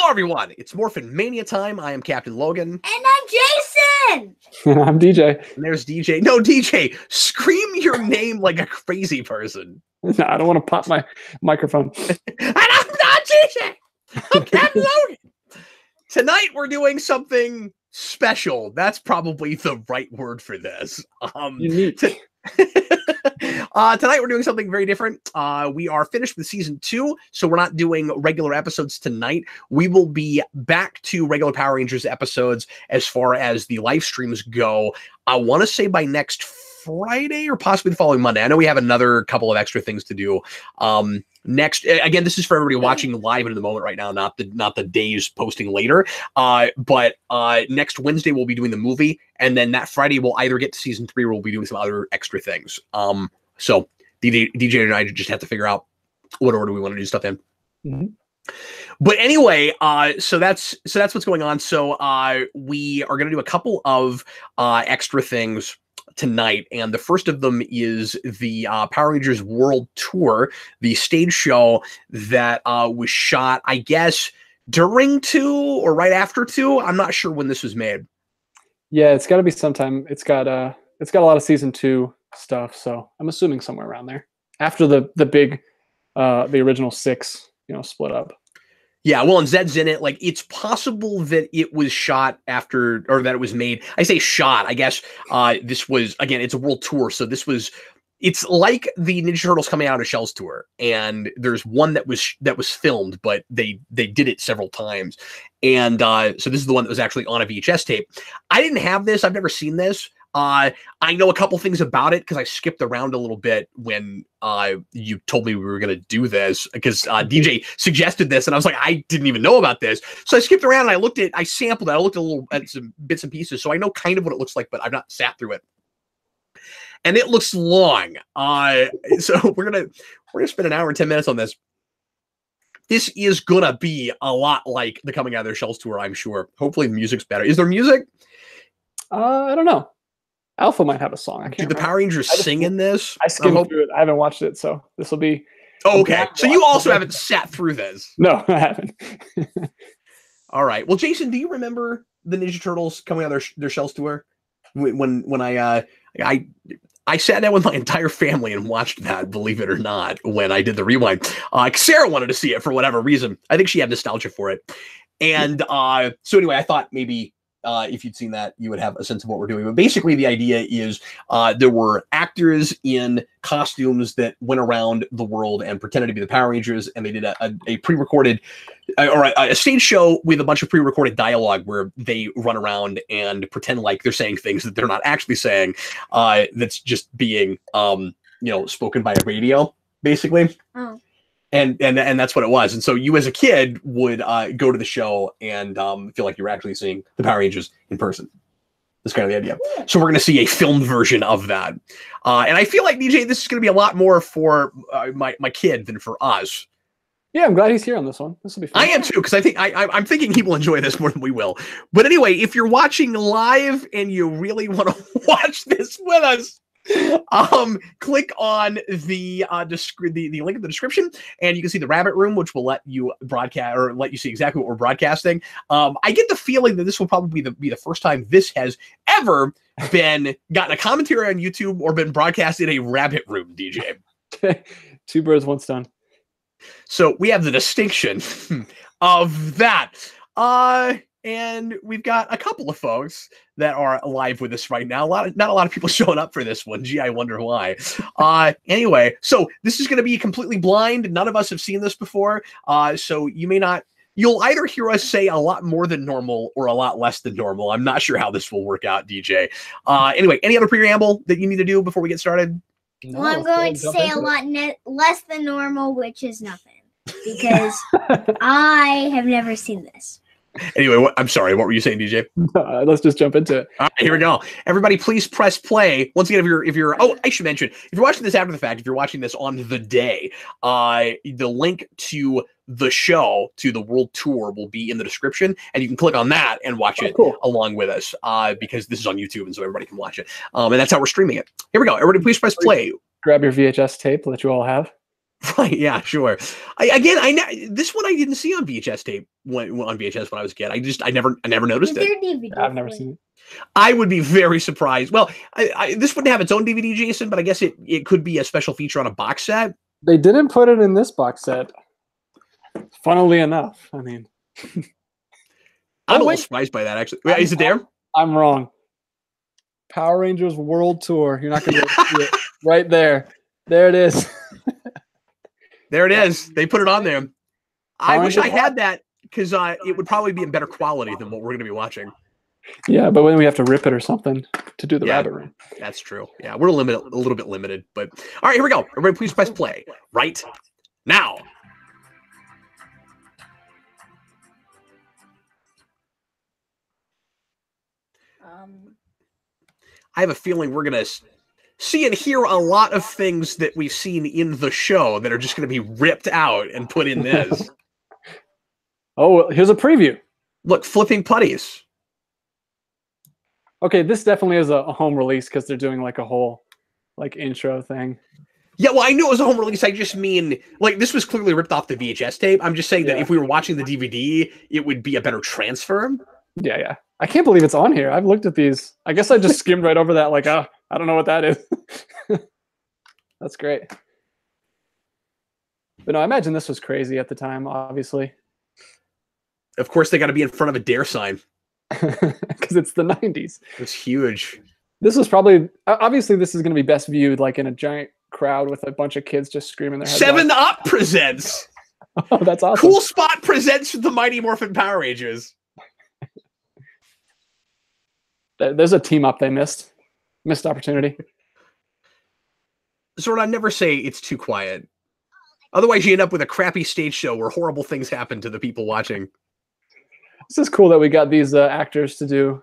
Hello, everyone. It's Morphin Mania time. I am Captain Logan. And I'm Jason. And I'm DJ. And there's DJ. No, DJ, scream your name like a crazy person. No, I don't want to pop my microphone. And I'm not DJ. I'm Captain Logan. Tonight, we're doing something special. That's probably the right word for this. Unique. Tonight we're doing something very different. We are finished with season 2, so we're not doing regular episodes tonight. We will be back to regular Power Rangers episodes as far as the live streams go. I want to say by next Friday or possibly the following Monday. I know we have another couple of extra things to do. Next, again, this is for everybody watching live in the moment right now, not the days posting later. But next Wednesday we'll be doing the movie, and then that Friday we'll either get to season 3 or we'll be doing some other extra things. So DJ and I just have to figure out what order we want to do stuff in. Mm-hmm. But anyway, so that's what's going on. So we are going to do a couple of extra things tonight, and the first of them is the Power Rangers World Tour, the stage show that was shot, I guess, during 2 or right after 2. I'm not sure when this was made. Yeah, it's got to be sometime. It's got a lot of season 2 stuff, so I'm assuming somewhere around there after the big the original 6 split up. Yeah, well, and Zed's in it. Like, it's possible that it was shot after, or that it was made. I say shot. I guess this was, again, it's a world tour, so it's like the Ninja Turtles coming out of Shell's tour, and there's one that was filmed, but they did it several times, and so this is the one that was actually on a VHS tape. I didn't have this. I've never seen this. I know a couple things about it because I skipped around a little bit when you told me we were going to do this, because DJ suggested this, and I was like, I didn't even know about this. So I skipped around and I sampled it. I looked at some bits and pieces, so I know kind of what it looks like, but I've not sat through it. And it looks long. So we're gonna spend an hour and 10 minutes on this. This is gonna be a lot like the Coming Out of Their Shells tour, I'm sure. Hopefully the music's better. Is there music? I don't know. Alpha might have a song. I can't Did the Power Rangers sing in this? I skimmed through it. I haven't watched it, so this will be... Oh, okay. So you also haven't sat through this? No, I haven't. All right. Well, Jason, do you remember the Ninja Turtles Coming Out of Their Shells tour? When I sat down with my entire family and watched that, believe it or not, when I did the rewind. Sarah wanted to see it for whatever reason. I think she had nostalgia for it. And so anyway, I thought maybe if you'd seen that, you would have a sense of what we're doing. But basically, the idea is there were actors in costumes that went around the world and pretended to be the Power Rangers, and they did a pre-recorded or a stage show with a bunch of pre-recorded dialogue where they run around and pretend like they're saying things that they're not actually saying. That's just being spoken by a radio, basically. Oh. And that's what it was. And so you as a kid would go to the show and feel like you're actually seeing the Power Rangers in person. That's kind of the idea. So we're going to see a filmed version of that. And I feel like, DJ, this is going to be a lot more for my kid than for us. Yeah, I'm glad he's here on this one. This will be fun. I am too, because I think I'm thinking he will enjoy this more than we will. But anyway, if you're watching live and you really want to watch this with us, click on the link in the description, and you can see the Rabbit Room, which will let you broadcast or let you see exactly what we're broadcasting. I get the feeling that this will probably be the first time this has ever been gotten a commentary on YouTube or been broadcast in a Rabbit Room, DJ. Two birds, one stone. So we have the distinction of that. And we've got a couple of folks that are live with us right now. Not a lot of people showing up for this one. Gee, I wonder why. Anyway, so this is going to be completely blind. None of us have seen this before. So you'll either hear us say a lot more than normal or a lot less than normal. I'm not sure how this will work out, DJ. Anyway, any other preamble that you need to do before we get started? No, well, I'm going to say a lot less than normal, which is nothing, because I have never seen this. Anyway, I'm sorry. What were you saying, DJ? Let's just jump into it. All right, here we go. Everybody, please press play. Once again, if you're oh, I should mention, if you're watching this after the fact, if you're watching this on the day, the link to the show, to the world tour, will be in the description, and you can click on that and watch it along with us, because this is on YouTube, and so everybody can watch it. And that's how we're streaming it. Here we go. Everybody, please press play. Grab your VHS tape that you all have. Right, yeah, sure. This one I didn't see on VHS tape on VHS when I was a kid. I never noticed it. DVD I've never for seen it. I would be very surprised. Well, this wouldn't have its own DVD, Jason, but I guess it could be a special feature on a box set. They didn't put it in this box set. Funnily enough, I mean, I'm a little surprised by that, actually. Wait, is it there? I'm wrong. Power Rangers World Tour. You're not going to see it right there. There it is. There it is. They put it on there. I wish I Rangers. had that because it would probably be in better quality than what we're going to be watching. Yeah, but when we have to rip it or something to do the Yeah. rabbit run. That's true. Yeah, we're a little bit limited, but all right, here we go. Everybody, please press play right now. I have a feeling we're gonna see and hear a lot of things that we've seen in the show that are just gonna be ripped out and put in this. Oh, well, here's a preview. Look, flipping putties. Okay, this definitely is a home release because they're doing like a whole like intro thing. Yeah, well, I knew it was a home release. I just mean, like, this was clearly ripped off the VHS tape. I'm just saying that if we were watching the DVD, it would be a better transfer. Yeah, yeah. I can't believe it's on here. I've looked at these. I guess I just skimmed right over that. Like, I don't know what that is. That's great. But no, I imagine this was crazy at the time, obviously. Of course, they got to be in front of a dare sign. Because it's the 90s. It's huge. This was probably, obviously, this is going to be best viewed like in a giant crowd with a bunch of kids just screaming their heads off. 7 Up presents. Oh, that's awesome. Cool Spot presents the Mighty Morphin Power Rangers. There's a team up they missed. Missed opportunity. Zordon, never say it's too quiet. Otherwise, you end up with a crappy stage show where horrible things happen to the people watching. This is cool that we got these actors to do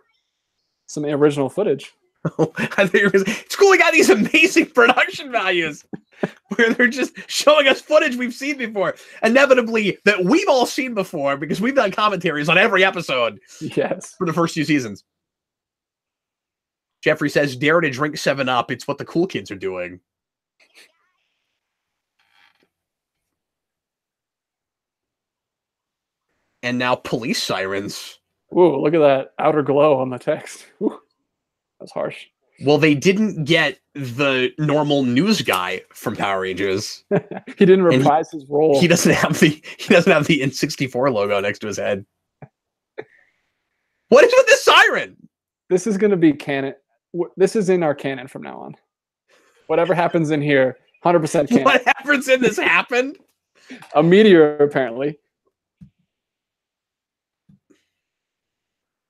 some original footage. It's cool we got these amazing production values where they're just showing us footage we've seen before. Inevitably, that we've all seen before because we've done commentaries on every episode. Yes. For the first few seasons. Jeffrey says, dare to drink 7 Up. It's what the cool kids are doing. And now police sirens. Ooh, look at that outer glow on the text. Ooh, that's harsh. Well, they didn't get the normal news guy from Power Rangers. He didn't reprise his role. He doesn't have the N64 logo next to his head. What is with this siren? This is going to be canon. This is in our canon from now on. Whatever happens in here, 100% canon. What happens in this happened? A meteor, apparently.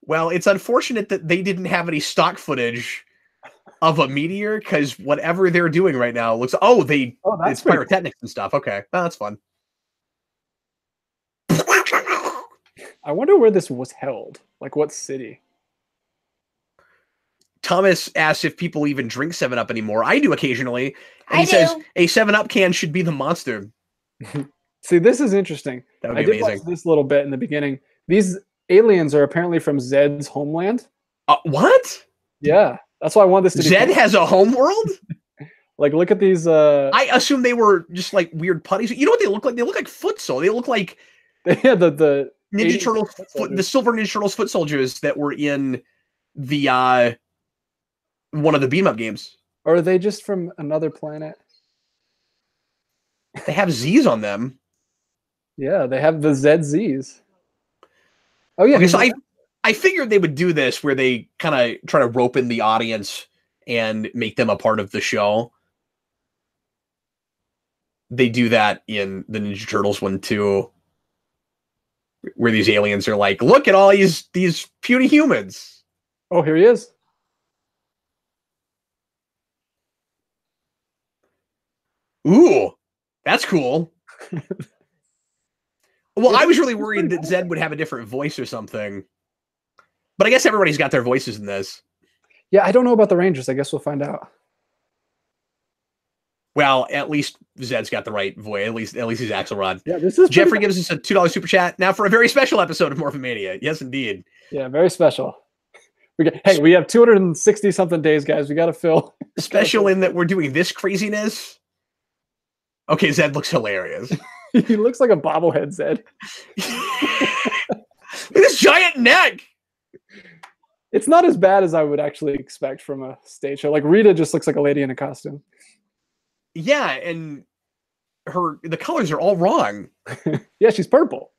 Well, it's unfortunate that they didn't have any stock footage of a meteor because whatever they're doing right now looks. It's pyrotechnics and stuff. Okay, that's fun. I wonder where this was held. Like what city? Thomas asks if people even drink 7 Up anymore. I do occasionally. And he I says do. a 7 Up can should be the monster. See, this is interesting. That would I be did amazing. watch this little bit in the beginning. These aliens are apparently from Zed's homeland. What? Yeah, that's why I want this to be. Zed has a home world? Like, look at these. I assume they were just like weird putties. You know what they look like? They look like foot soldiers. They look like the Ninja Turtles, the Silver Ninja Turtles foot soldiers that were in the one of the beam up games. Or are they just from another planet? They have Z's on them. Yeah, they have the ZZs. Oh yeah. Okay, so I figured they would do this where they kind of try to rope in the audience and make them a part of the show. They do that in the Ninja Turtles one too, where these aliens are like, look at all these puny humans. Oh, here he is. Ooh, that's cool. Well, I was really worried that Zed would have a different voice or something. But I guess everybody's got their voices in this. Yeah, I don't know about the Rangers. I guess we'll find out. Well, at least Zed's got the right voice. At least he's Axelrod. Yeah, this is Jeffrey gives us a $2 super chat now for a very special episode of Morphin Mania. Yes, indeed. Yeah, very special. We have 260 something days, guys. We got to fill. Special in that we're doing this craziness Okay, Zed looks hilarious. He looks like a bobblehead Zed. Look at this giant neck. It's not as bad as I would actually expect from a stage show. Like Rita just looks like a lady in a costume. Yeah, and the colors are all wrong. Yeah, she's purple.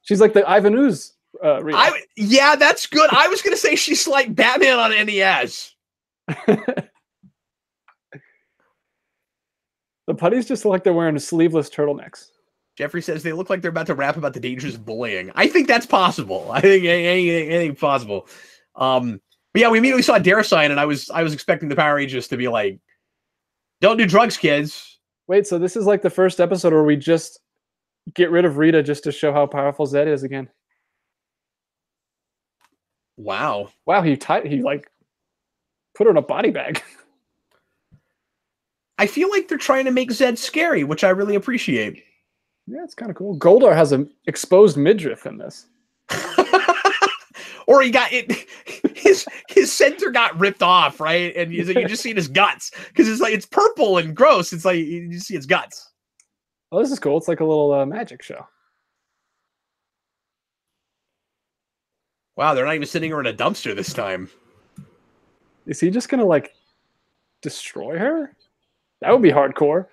She's like the Ivan Ooze Rita. Yeah, that's good. I was gonna say she's like Batman on NES. The putties just look like they're wearing sleeveless turtlenecks. Jeffrey says they look like they're about to rap about the dangers of bullying. I think that's possible. I think anything possible. But yeah, we immediately saw Darasign, and I was expecting the Power Rangers to be like, "Don't do drugs, kids." Wait, so this is like the first episode where we just get rid of Rita just to show how powerful Zed is again. Wow. Wow, he like put her in a body bag. I feel like they're trying to make Zed scary, which I really appreciate. Yeah, it's kind of cool. Goldar has an exposed midriff in this. Or he got it. His center got ripped off, right? And you just see his guts because it's purple and gross. It's like you just see his guts. Oh, this is cool. It's like a little magic show. Wow, they're not even sitting her in a dumpster this time. Is he just gonna like destroy her? That would be hardcore.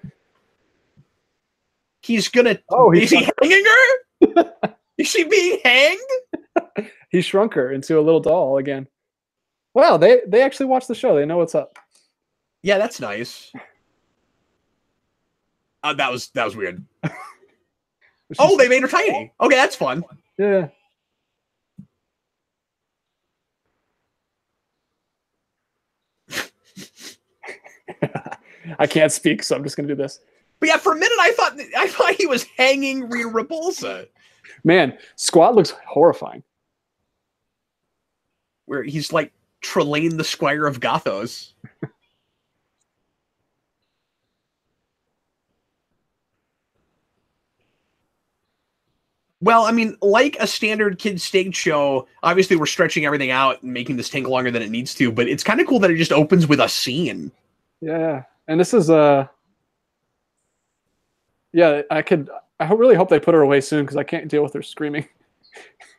He's gonna. Oh, is he hanging her? Is she being hanged? He shrunk her into a little doll again. Wow, they actually watch the show. They know what's up. Yeah, that's nice. That was weird. Oh, they made her tiny. Okay, that's fun. Yeah. I can't speak, so I'm just gonna do this. But yeah, for a minute I thought he was hanging Rita Repulsa. Man, Squat looks horrifying. Where he's like Trelane the Squire of Gothos. Well, I mean, like a standard kids stage show, obviously we're stretching everything out and making this tank longer than it needs to, but it's kind of cool that it just opens with a scene. Yeah. And this is yeah, I really hope they put her away soon because I can't deal with her screaming.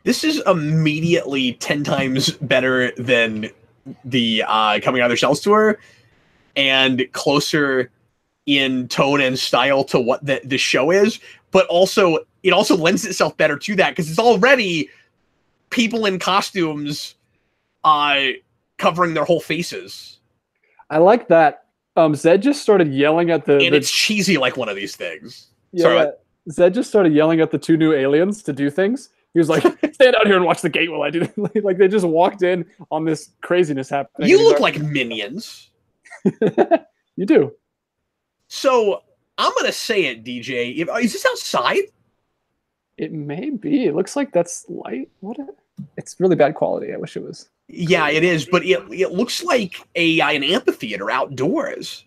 This is immediately 10 times better than the Coming Out of Their Shells tour and closer in tone and style to what the show is, but it also lends itself better to that because it's already people in costumes covering their whole faces. I like that. Zed just started yelling at and it's cheesy like one of these things. Yeah, Sorry, Zed just started yelling at the two new aliens to do things. He was like, stand out here and watch the gate while I do it. Like they just walked in on this craziness happening. You look like minions. You do. So I'm going to say it, DJ. Is this outside? It may be. It looks like that's light. It's really bad quality. I wish it was. Yeah, it is. But it looks like an amphitheater outdoors.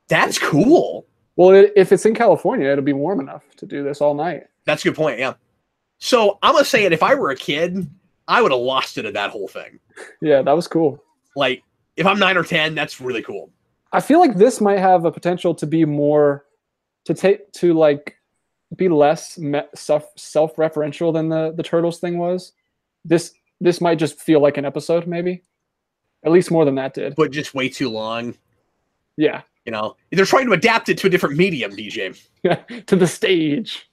That's cool. Well, if it's in California, it'll be warm enough to do this all night. That's a good point, yeah. So I'm going to say it. If I were a kid, I would have lost it at that whole thing. Yeah, that was cool. Like, if I'm 9 or 10, that's really cool. I feel like this might have a potential to be more, be less self-referential than the Turtles thing was. This might just feel like an episode, maybe. At least more than that did. But just way too long. Yeah. You know, they're trying to adapt it to a different medium, DJ. To the stage.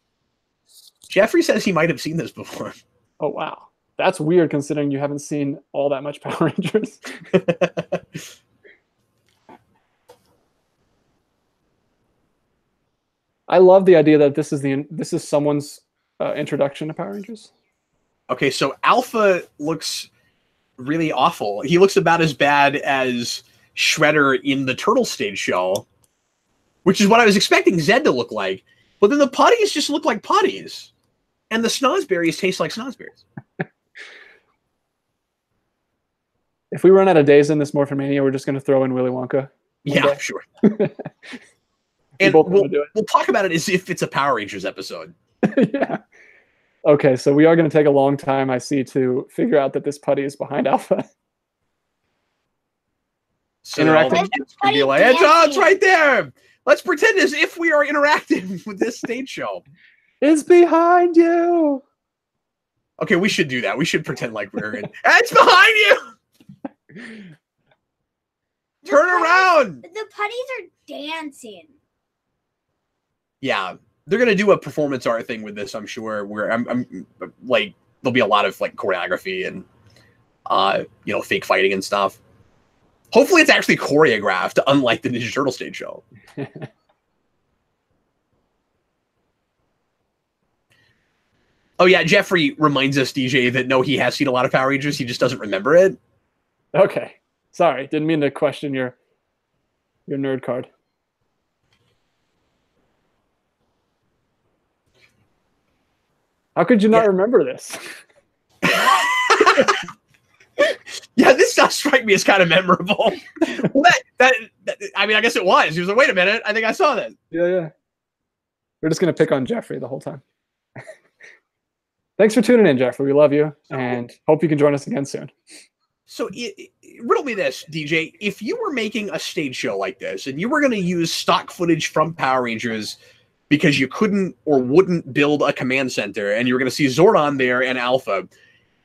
Jeffrey says he might have seen this before. Oh, wow. That's weird considering you haven't seen all that much Power Rangers. I love the idea that this is someone's introduction to Power Rangers. Okay, so Alpha looks really awful. He looks about as bad as Shredder in the Turtle stage show, which is what I was expecting Zed to look like. But then the putties just look like putties. And the snozberries taste like snozberries. If we run out of days in this Morphin Mania, we're just going to throw in Willy Wonka. Yeah, sure. And we'll talk about it as if it's a Power Rangers episode. Yeah. Okay, so we are going to take a long time, I see, to figure out that this putty is behind Alpha. So interacting. Be like, it's right there. Let's pretend as if we are interacting with this stage show. It's behind you. Okay, we should do that. We should pretend like we're in. It's behind you. Turn around. The putties are dancing. Yeah, they're gonna do a performance art thing with this. I'm sure. Where I'm like, there'll be a lot of like choreography and fake fighting and stuff. Hopefully, it's actually choreographed, unlike the Ninja Turtle stage show. Oh yeah, Jeffrey reminds us, DJ, that no, he has seen a lot of Power Rangers. He just doesn't remember it. Okay, sorry, didn't mean to question your nerd card. How could you not remember this? Yeah, this does strike me as kind of memorable. Well, that I mean, I guess it was. He was like, wait a minute, I think I saw that. Yeah. We're just gonna pick on Jeffrey the whole time. Thanks for tuning in, Jeffrey. We love you, and hope you can join us again soon. So, riddle me this, DJ. If you were making a stage show like this, and you were going to use stock footage from Power Rangers because you couldn't or wouldn't build a command center, and you were going to see Zordon there and Alpha,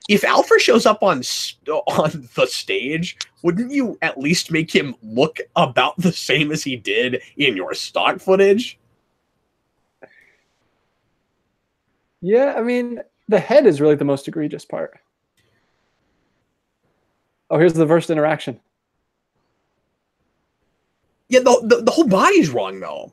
if Alpha shows up on the stage, wouldn't you at least make him look about the same as he did in your stock footage? Yeah, I mean, the head is really the most egregious part. Oh, here's the first interaction. Yeah, the whole body's wrong, though.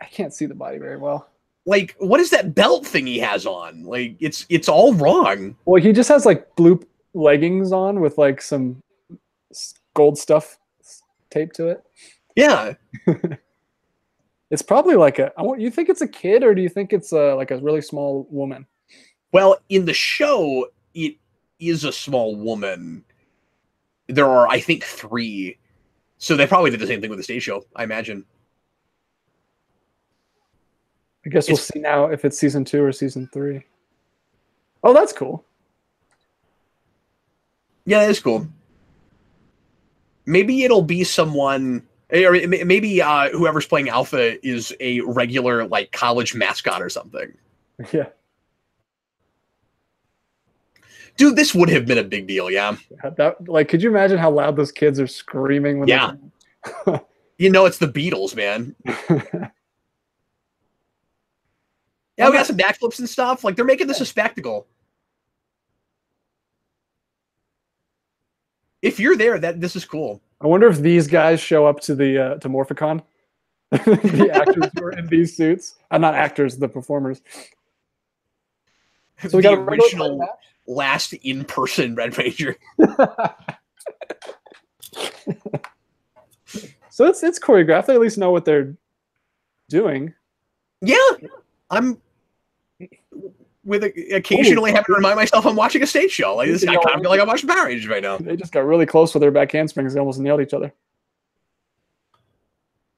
I can't see the body very well. Like, what is that belt thing he has on? Like, it's all wrong. Well, he just has like blue leggings on with like some gold stuff taped to it. Yeah. It's probably like you think it's a kid, or do you think it's like a really small woman? Well, in the show, it is a small woman. There are, I think, 3. So they probably did the same thing with the stage show, I imagine. I guess we'll see now if it's season 2 or season 3. Oh, that's cool. Yeah, that is cool. Maybe it'll be someone, or maybe whoever's playing Alpha is a regular like college mascot or something. Yeah. Dude, this would have been a big deal, yeah. That, like, could you imagine how loud those kids are screaming when yeah. You know, it's the Beatles, man. Yeah, we got some backflips and stuff. Like, they're making this a spectacle. If you're there, this is cool. I wonder if these guys show up to the to Morphicon. The actors who are in these suits. Not actors, the performers. So we got the original last in-person Red Ranger. So it's choreographed. They at least know what they're doing. Yeah, I'm occasionally having to remind myself I'm watching a stage show. Like this, I kind of feel like I'm watching Power Rangers right now. They just got really close with their back handsprings. They almost nailed each other.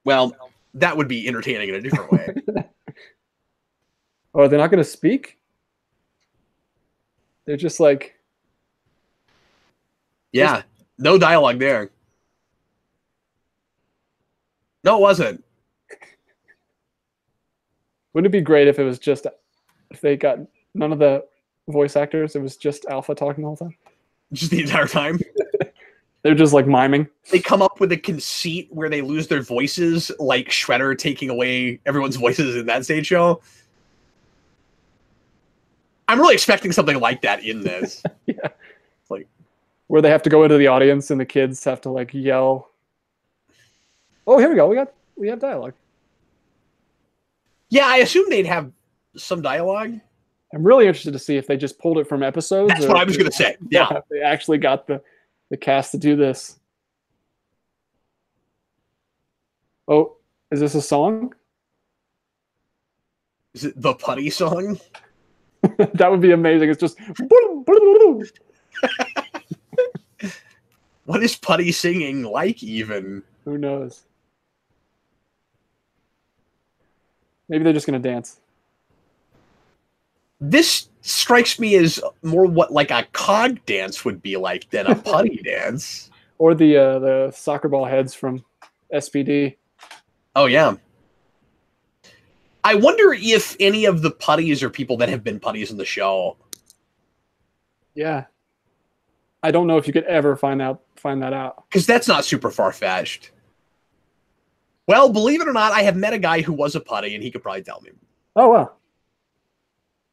Well, that would be entertaining in a different way. Oh, they're not going to speak? They're just like... Yeah, no dialogue there. No, it wasn't. Wouldn't it be great if it was just... If they got none of the voice actors, it was just Alpha talking the whole time? Just the entire time? They're just like miming. They come up with a conceit where they lose their voices, like Shredder taking away everyone's voices in that stage show. I'm really expecting something like that in this. Yeah. Like where they have to go into the audience and the kids have to like yell. Oh, here we go. We have dialogue. Yeah, I assume they'd have some dialogue. I'm really interested to see if they just pulled it from episodes. That's what I was going to say. Yeah. They actually got the cast to do this. Oh, is this a song? Is it the Putty song? That would be amazing. It's just... What is Putty singing like even? Who knows? Maybe they're just going to dance. This strikes me as more what like a cog dance would be like than a putty dance. Or the soccer ball heads from SPD. Oh yeah. I wonder if any of the putties are people that have been putties in the show. Yeah. I don't know if you could ever find that out. Because that's not super far-fetched. Well, believe it or not, I have met a guy who was a putty, and he could probably tell me. Oh wow.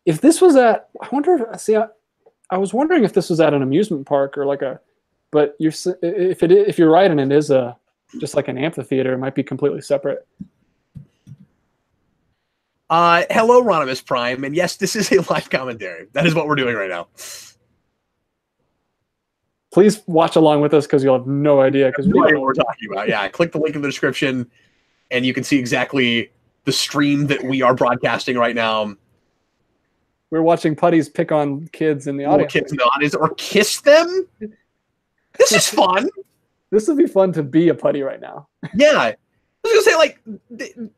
If this was at, I wonder. See, I was wondering if this was at an amusement park or like a, but if you're right and it is a just like an amphitheater, it might be completely separate. Hello, Ronimus Prime, and yes, this is a live commentary. That is what we're doing right now. Please watch along with us because you'll have no idea because we No don't idea know what we're talking about. Yeah, click the link in the description, and you can see exactly the stream that we are broadcasting right now. We're watching putties pick on kids in the audience. Kids in the audience or kiss them. This is fun. This would be fun to be a putty right now. Yeah. I was gonna say, like,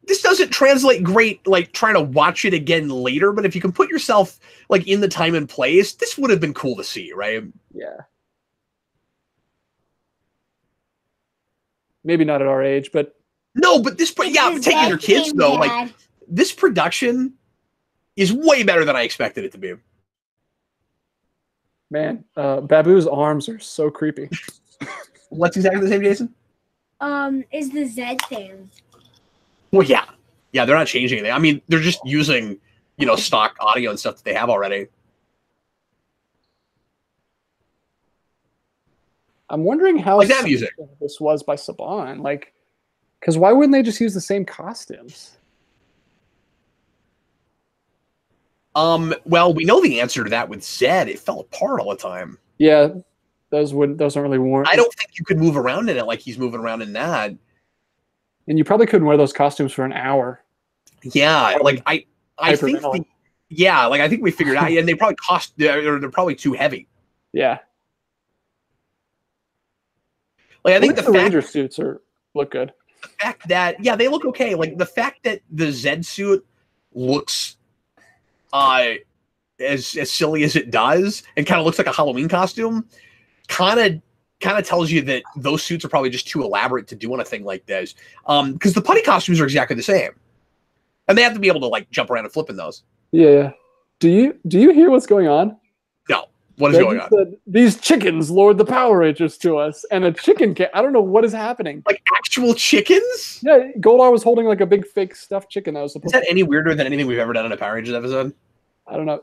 this doesn't translate great, like, trying to watch it again later, but if you can put yourself, like, in the time and place, this would have been cool to see, right? Yeah. Maybe not at our age, but... No, but this, yeah, taking your kids, though, like, this production is way better than I expected it to be. Man, Babu's arms are so creepy. What's exactly the same, Jason? Is the Zed thing. Well, yeah. Yeah, they're not changing anything. I mean, they're just using, you know, stock audio and stuff that they have already. I'm wondering how like that music this was by Saban. Like, because why wouldn't they just use the same costumes? Well, we know the answer to that with Zed. It fell apart all the time. Yeah, those don't really warrant. I don't think you could move around in it like he's moving around in that. And you probably couldn't wear those costumes for an hour. Yeah, like I think I think we figured out, and they probably they're probably too heavy. Yeah. Like I think the Ranger suits look good. The fact that they look okay. Like the fact that the Zed suit looks as silly as it does and kind of looks like a Halloween costume kind of tells you that those suits are probably just too elaborate to do on a thing like this. Because the putty costumes are exactly the same. And they have to be able to like jump around and flip in those. Yeah. Do you hear what's going on? No. What is going on? Said, these chickens lured the Power Rangers to us, and a chicken I don't know what is happening. Like actual chickens? Yeah, Goldar was holding like a big fake stuffed chicken that was supposed. Is that any weirder than anything we've ever done in a Power Rangers episode? I don't know.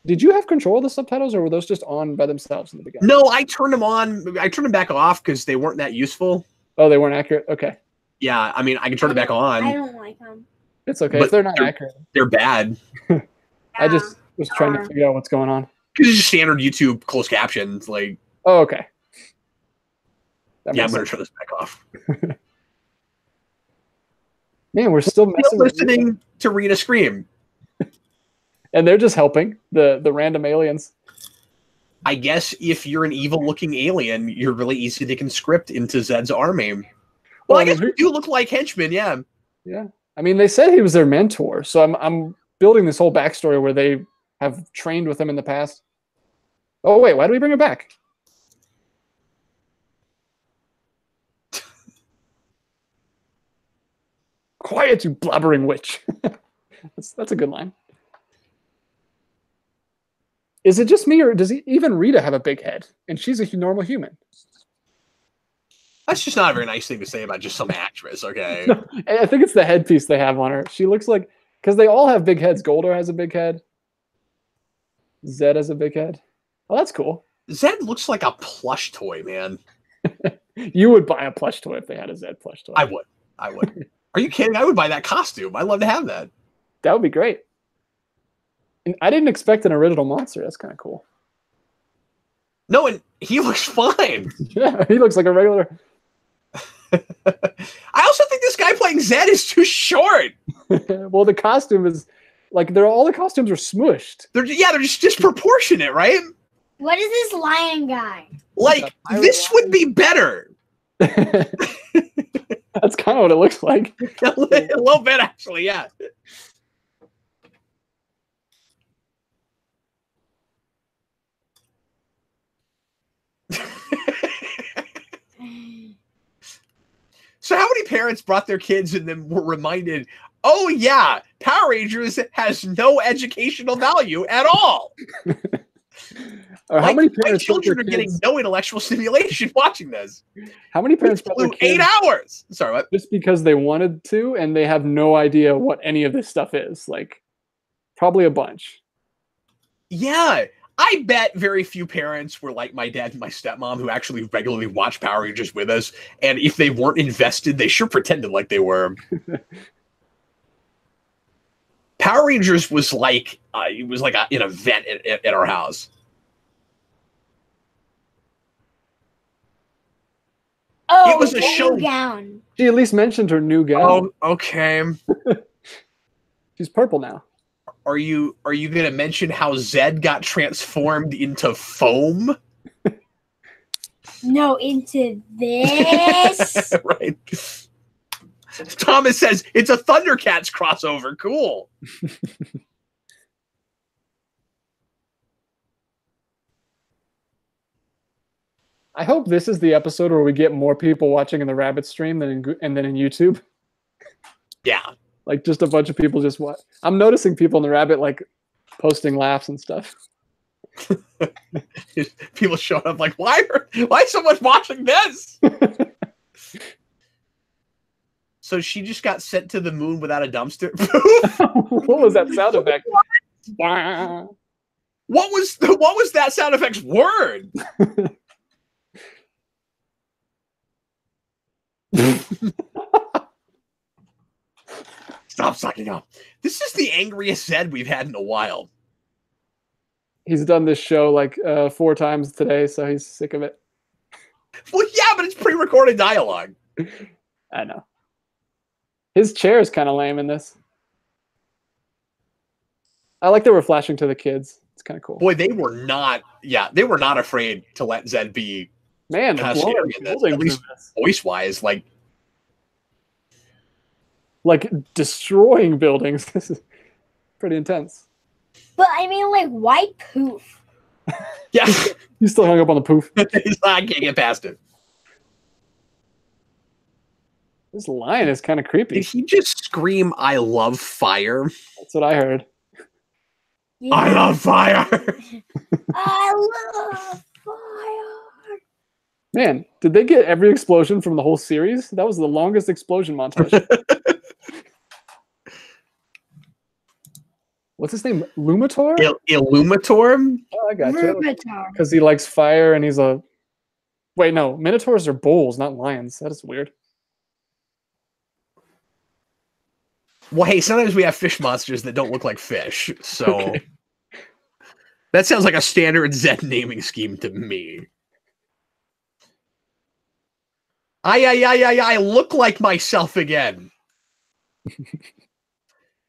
Did you have control of the subtitles, or were those just on by themselves in the beginning? No, I turned them on. I turned them back off because they weren't that useful. Oh, they weren't accurate? Okay. Yeah, I mean, I can turn it back on. I don't like them. It's okay if they're not accurate. They're bad. I just was trying to figure out what's going on. Because it's just standard YouTube closed captions. Like, oh, okay. I'm going to turn this back off. Man, we're still listening to Rita scream. And they're just helping the random aliens. I guess if you're an evil-looking alien, you're really easy to conscript into Zed's army. Well, I guess we do look like henchmen, yeah. Yeah. I mean, they said he was their mentor, so I'm building this whole backstory where they have trained with him in the past. Oh, wait, why do we bring him back? Quiet, you blabbering witch. That's a good line. Is it just me, or does even Rita have a big head? And she's a normal human. That's just not a very nice thing to say about just some actress, okay? No, I think it's the headpiece they have on her. She looks like... Because they all have big heads. Goldar has a big head. Zed has a big head. Oh, that's cool. Zed looks like a plush toy, man. You would buy a plush toy if they had a Zed plush toy. I would. Are you kidding? I would buy that costume. I'd love to have that. That would be great. And I didn't expect an original monster. That's kind of cool. No, and he looks fine. Yeah, he looks like a regular... I also think this guy playing Zed is too short. Well, the costume is like all the costumes are smushed. They're just disproportionate, right? What is this lion guy? Like this would be better. That's kind of what it looks like. A little bit, actually, yeah. So how many parents brought their kids and then were reminded, oh yeah, Power Rangers has no educational value at all. Or how many parents children are getting no intellectual stimulation watching this? How many parents brought their kids 8 hours? Sorry, what? Just because they wanted to, and they have no idea what any of this stuff is. Like, probably a bunch. Yeah. I bet very few parents were like my dad and my stepmom who actually regularly watch Power Rangers with us. And if they weren't invested, they sure pretended like they were. Power Rangers was like, it was like an event at our house. Oh, it was a show. Gown. She at least mentioned her new gown. Oh, okay. She's purple now. Are you going to mention how Zed got transformed into foam? No, into this. Right. Thomas says it's a Thundercats crossover. Cool. I hope this is the episode where we get more people watching in the Rabbit stream than in YouTube. Yeah. Like just a bunch of people just watch. I'm noticing people in the Rabbit like posting laughs and stuff. People showing up like, why is someone watching this? So she just got sent to the moon without a dumpster. What was that sound effect? What was that sound effect's word? Stop sucking up. This is the angriest Zed we've had in a while. He's done this show like 4 times today, so he's sick of it. Well, yeah, but it's pre-recorded dialogue. I know. His chair is kind of lame in this. I like that we're flashing to the kids. It's kind of cool. Boy, they were not afraid to let Zed be. Man, the scary in this, at least voice-wise, like destroying buildings. This is pretty intense. But I mean, like, why poof? Yeah. You still hung up on the poof. I can't get past it. This lion is kind of creepy. Did he just scream, I love fire? That's what I heard. Yeah. I love fire! I love fire! Man, did they get every explosion from the whole series? That was the longest explosion montage. What's his name? Lumitor? Illumitor? Oh, I got you. Lumitor. Because he likes fire and he's a... Wait, no. Minotaurs are bulls, not lions. That is weird. Well, hey, sometimes we have fish monsters that don't look like fish, so... Okay. That sounds like a standard Zed naming scheme to me. I look like myself again.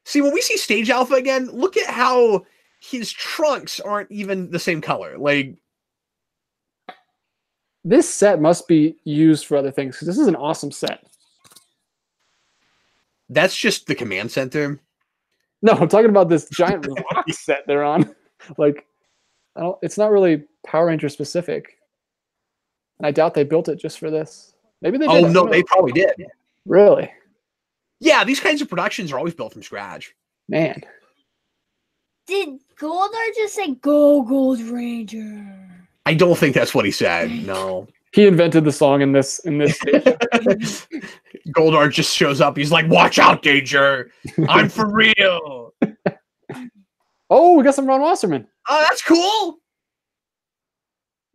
See, when we see Stage Alpha again, look at how his trunks aren't even the same color. Like, this set must be used for other things, because this is an awesome set. That's just the command center. No, I'm talking about this giant rock set they're on. Like, it's not really Power Ranger specific. And I doubt they built it just for this. Maybe they did. Oh, no, they probably did. Really? Yeah, these kinds of productions are always built from scratch. Man. Did Goldar just say, "Go, Gold Ranger"? I don't think that's what he said, no. He invented the song in this stage. Goldar just shows up. He's like, watch out, Danger. I'm for real. Oh, we got some Ron Wasserman. Oh, that's cool.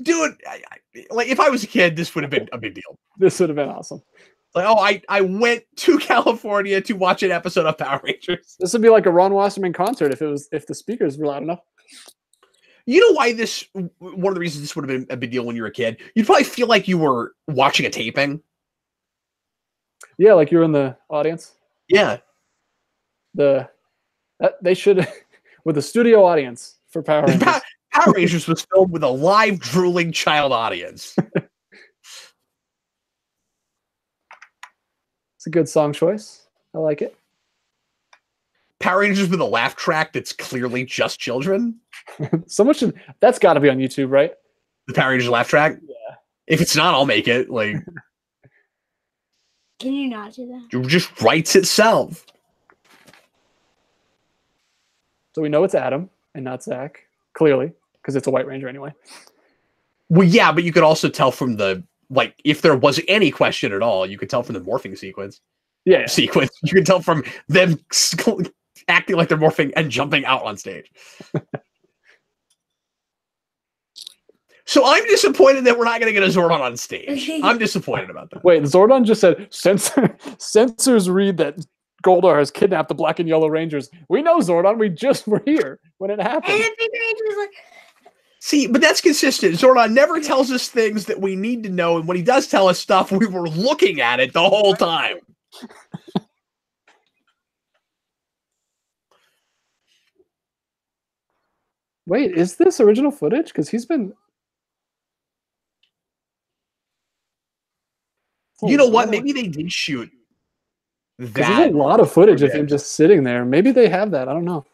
Dude, like, if I was a kid, this would have been a big deal. This would have been awesome. Like, oh, I went to California to watch an episode of Power Rangers. This would be like a Ron Wasserman concert if the speakers were loud enough. You know why one of the reasons this would have been a big deal when you were a kid? You'd probably feel like you were watching a taping. Yeah, like you're in the audience. Yeah. They should, with a studio audience for Power Rangers. Power Rangers was filmed with a live drooling child audience. It's a good song choice. I like it. Power Rangers with a laugh track that's clearly just children. That's got to be on YouTube, right? The Power Rangers laugh track? Yeah. If it's not, I'll make it. Like, Can you not do that? It just writes itself. So we know it's Adam and not Zach, clearly, because it's a White Ranger anyway. Well, yeah, but you could also tell from the, like, if there was any question at all, you could tell from the morphing sequence. Yeah. Sequence. You could tell from them acting like they're morphing and jumping out on stage. So I'm disappointed that we're not going to get a Zordon on stage. I'm disappointed about that. Wait, Zordon just said, Sensors read that Goldar has kidnapped the Black and Yellow Rangers. We know, Zordon. We just were here when it happened. And the Pink Ranger's like, see, but that's consistent. Zordon never tells us things that we need to know, and when he does tell us stuff, we were looking at it the whole time. Wait, is this original footage? Because he's been... You know what? Maybe they did shoot that. There's a lot of footage of him just sitting there. Maybe they have that. I don't know.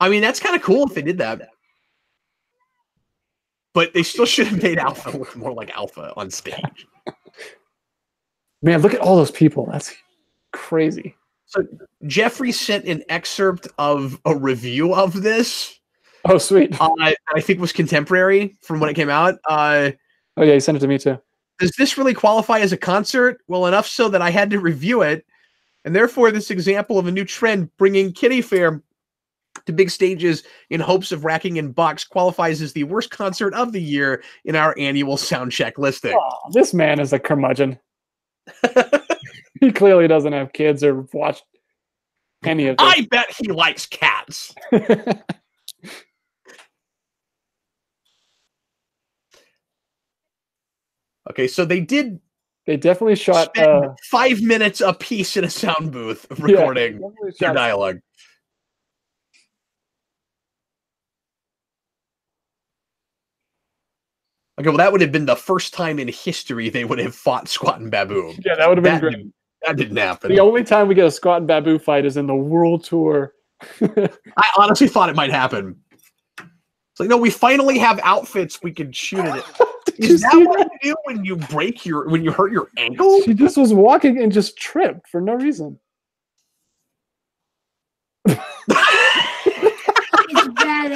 I mean, that's kind of cool if they did that. But they still should have made Alpha look more like Alpha on stage. Man, look at all those people. That's crazy. So Jeffrey sent an excerpt of a review of this. Oh, sweet. I think was contemporary from when it came out. Oh, yeah, he sent it to me, too. Does this really qualify as a concert? Well, enough so that I had to review it. And therefore, this example of a new trend bringing kiddie fair to big stages in hopes of racking in bucks qualifies as the worst concert of the year in our annual soundcheck listing. Oh, this man is a curmudgeon. He clearly doesn't have kids or watch any of this. I bet he likes cats. Okay, so they definitely shot 5 minutes a piece in a sound booth recording their dialogue. Okay, well, that would have been the first time in history they would have fought Squat and Babu. Yeah, that would have been great. That didn't happen. The only time we get a Squat and Babu fight is in the World Tour. I honestly thought it might happen. It's like, no, we finally have outfits we could shoot at it. Is that what you do when you hurt your ankle? She just was walking and just tripped for no reason. it's bad.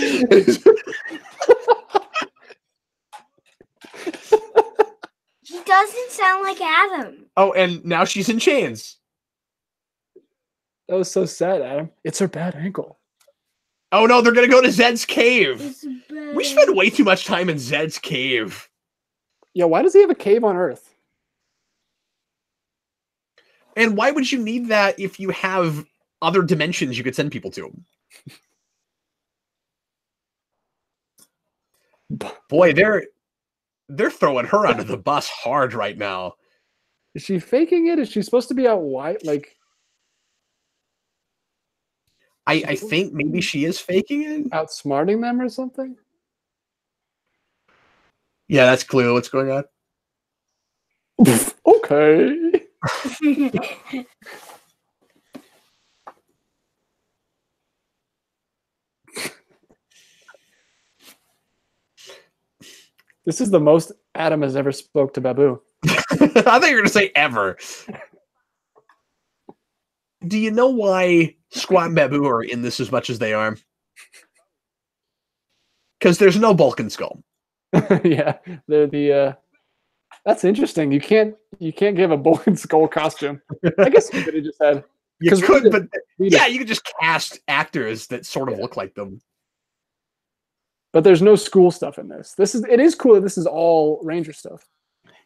He doesn't sound like Adam. Oh, and now she's in chains. That was so sad, Adam. It's her bad ankle. Oh no, they're gonna go to Zed's cave. We spend way too much time in Zed's cave. Yeah, why does he have a cave on Earth? And why would you need that if you have other dimensions you could send people to? Boy, they're throwing her under the bus hard right now. Is she faking it? Is she supposed to be out wide? Like, I think maybe she is faking it. Outsmarting them or something? Yeah, that's clearly what's going on. Okay. This is the most Adam has ever spoke to Babu. I thought you were going to say ever. Do you know why Squat and Babu are in this as much as they are? Because there's no Bulk and Skull. Yeah, they're the. That's interesting. You can't give a Bulk and Skull costume. I guess you could have just had. You could, but yeah, you could just cast actors that sort of look like them. But there's no school stuff in this. It is cool that this is all Ranger stuff.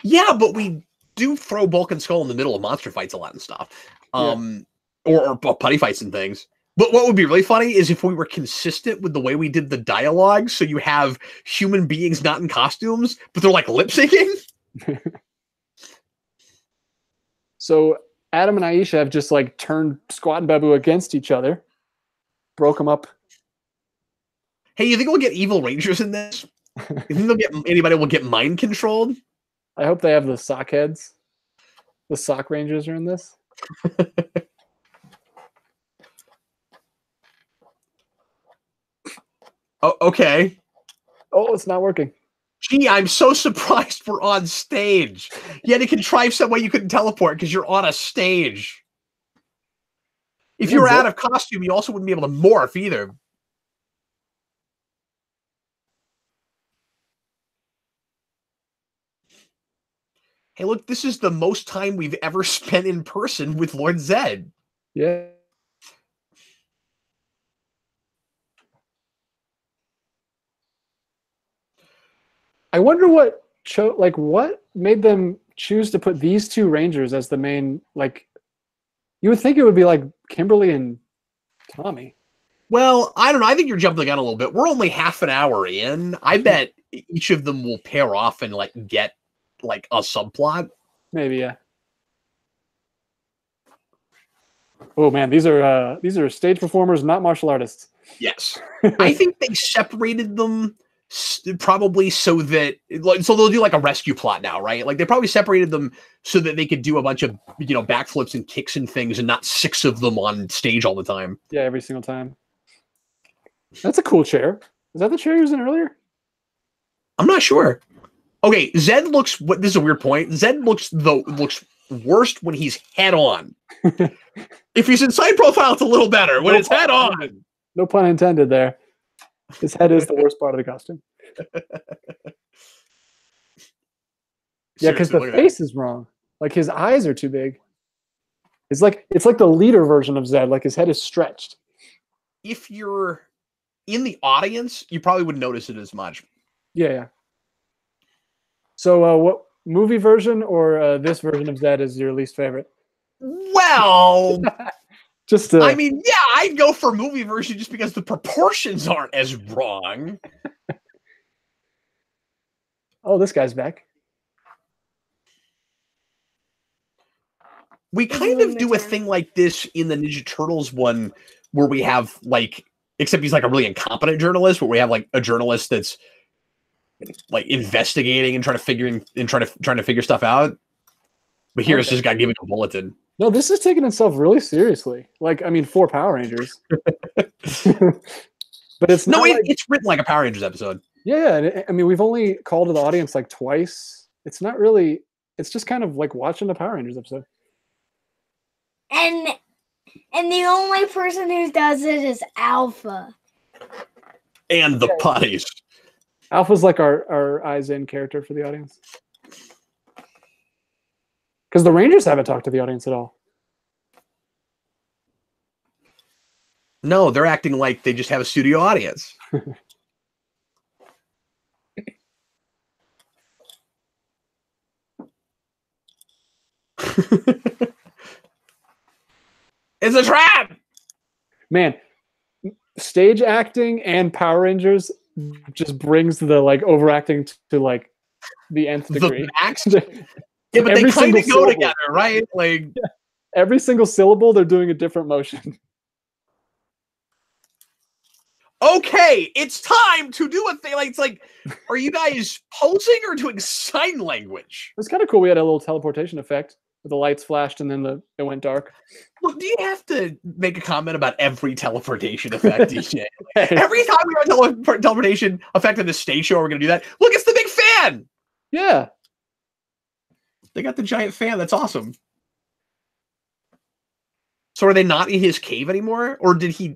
Yeah, but we do throw Bulk and Skull in the middle of monster fights a lot and stuff. Or putty fights and things. But what would be really funny is if we were consistent with the way we did the dialogue, so you have human beings not in costumes, but they're like lip syncing. So Adam and Aisha have just like turned Squat and Babu against each other, broke them up. Hey, you think we'll get evil Rangers in this? You think anybody will get mind controlled? I hope they have the sock heads. The sock Rangers are in this. Oh, okay. Oh, it's not working. Gee, I'm so surprised we're on stage. You had to contrive some way you couldn't teleport because you're on a stage. If you were out of costume, you also wouldn't be able to morph either. Hey, look, this is the most time we've ever spent in person with Lord Zed. Yeah. I wonder what what made them choose to put these two Rangers as the main, like, you would think it would be like Kimberly and Tommy. Well, I don't know. I think you're jumping the gun a little bit. We're only half an hour in. I bet each of them will pair off and like get like a subplot. Maybe, yeah. Oh man, these are stage performers, not martial artists. Yes. I think they separated them probably so that they'll do like a rescue plot now, right? Like they probably separated them so that they could do a bunch of, you know, backflips and kicks and things and not 6 of them on stage all the time. Yeah, every single time. That's a cool chair. Is that the chair he was in earlier? I'm not sure. Okay, Zed looks. This is a weird point. Zed looks worst when he's head on. If he's in side profile, it's a little better. When it's head on, no pun intended there. His head is the worst part of the costume. Yeah, because the face is wrong. Like his eyes are too big. It's like the leader version of Zed. Like his head is stretched. If you're in the audience, you probably wouldn't notice it as much. Yeah. So, what movie version or this version of Zed is your least favorite? Well, I mean, yeah, I'd go for movie version just because the proportions aren't as wrong. Oh, this guy's back. We kind of do a thing like this in the Ninja Turtles one where we have like, except he's like a really incompetent journalist, where we have like a journalist that's like investigating and trying to figure stuff out. But here's this guy giving a bulletin. No, this is taking itself really seriously. Like, I mean, for Power Rangers. But it's not it's written like a Power Rangers episode. Yeah, I mean, we've only called to the audience like twice. It's not really. It's just kind of like watching the Power Rangers episode. And the only person who does it is Alpha. And the putties. Alpha's like our eyes in character for the audience. Because the Rangers haven't talked to the audience at all. No, they're acting like they just have a studio audience. It's a trap! Man, stage acting and Power Rangers just brings the like overacting to like the nth degree. The max? Yeah, but they kind of go together, right? Like every single syllable, they're doing a different motion. Okay, it's time to do a thing. Like it's like, are you guys posing or doing sign language? It's kind of cool. We had a little teleportation effect. The lights flashed and then it went dark. Look, do you have to make a comment about every teleportation effect, DJ? Every time we have a teleportation effect in the stage show, we're going to do that. Look, it's the big fan! Yeah. They got the giant fan. That's awesome. So are they not in his cave anymore? Or did he...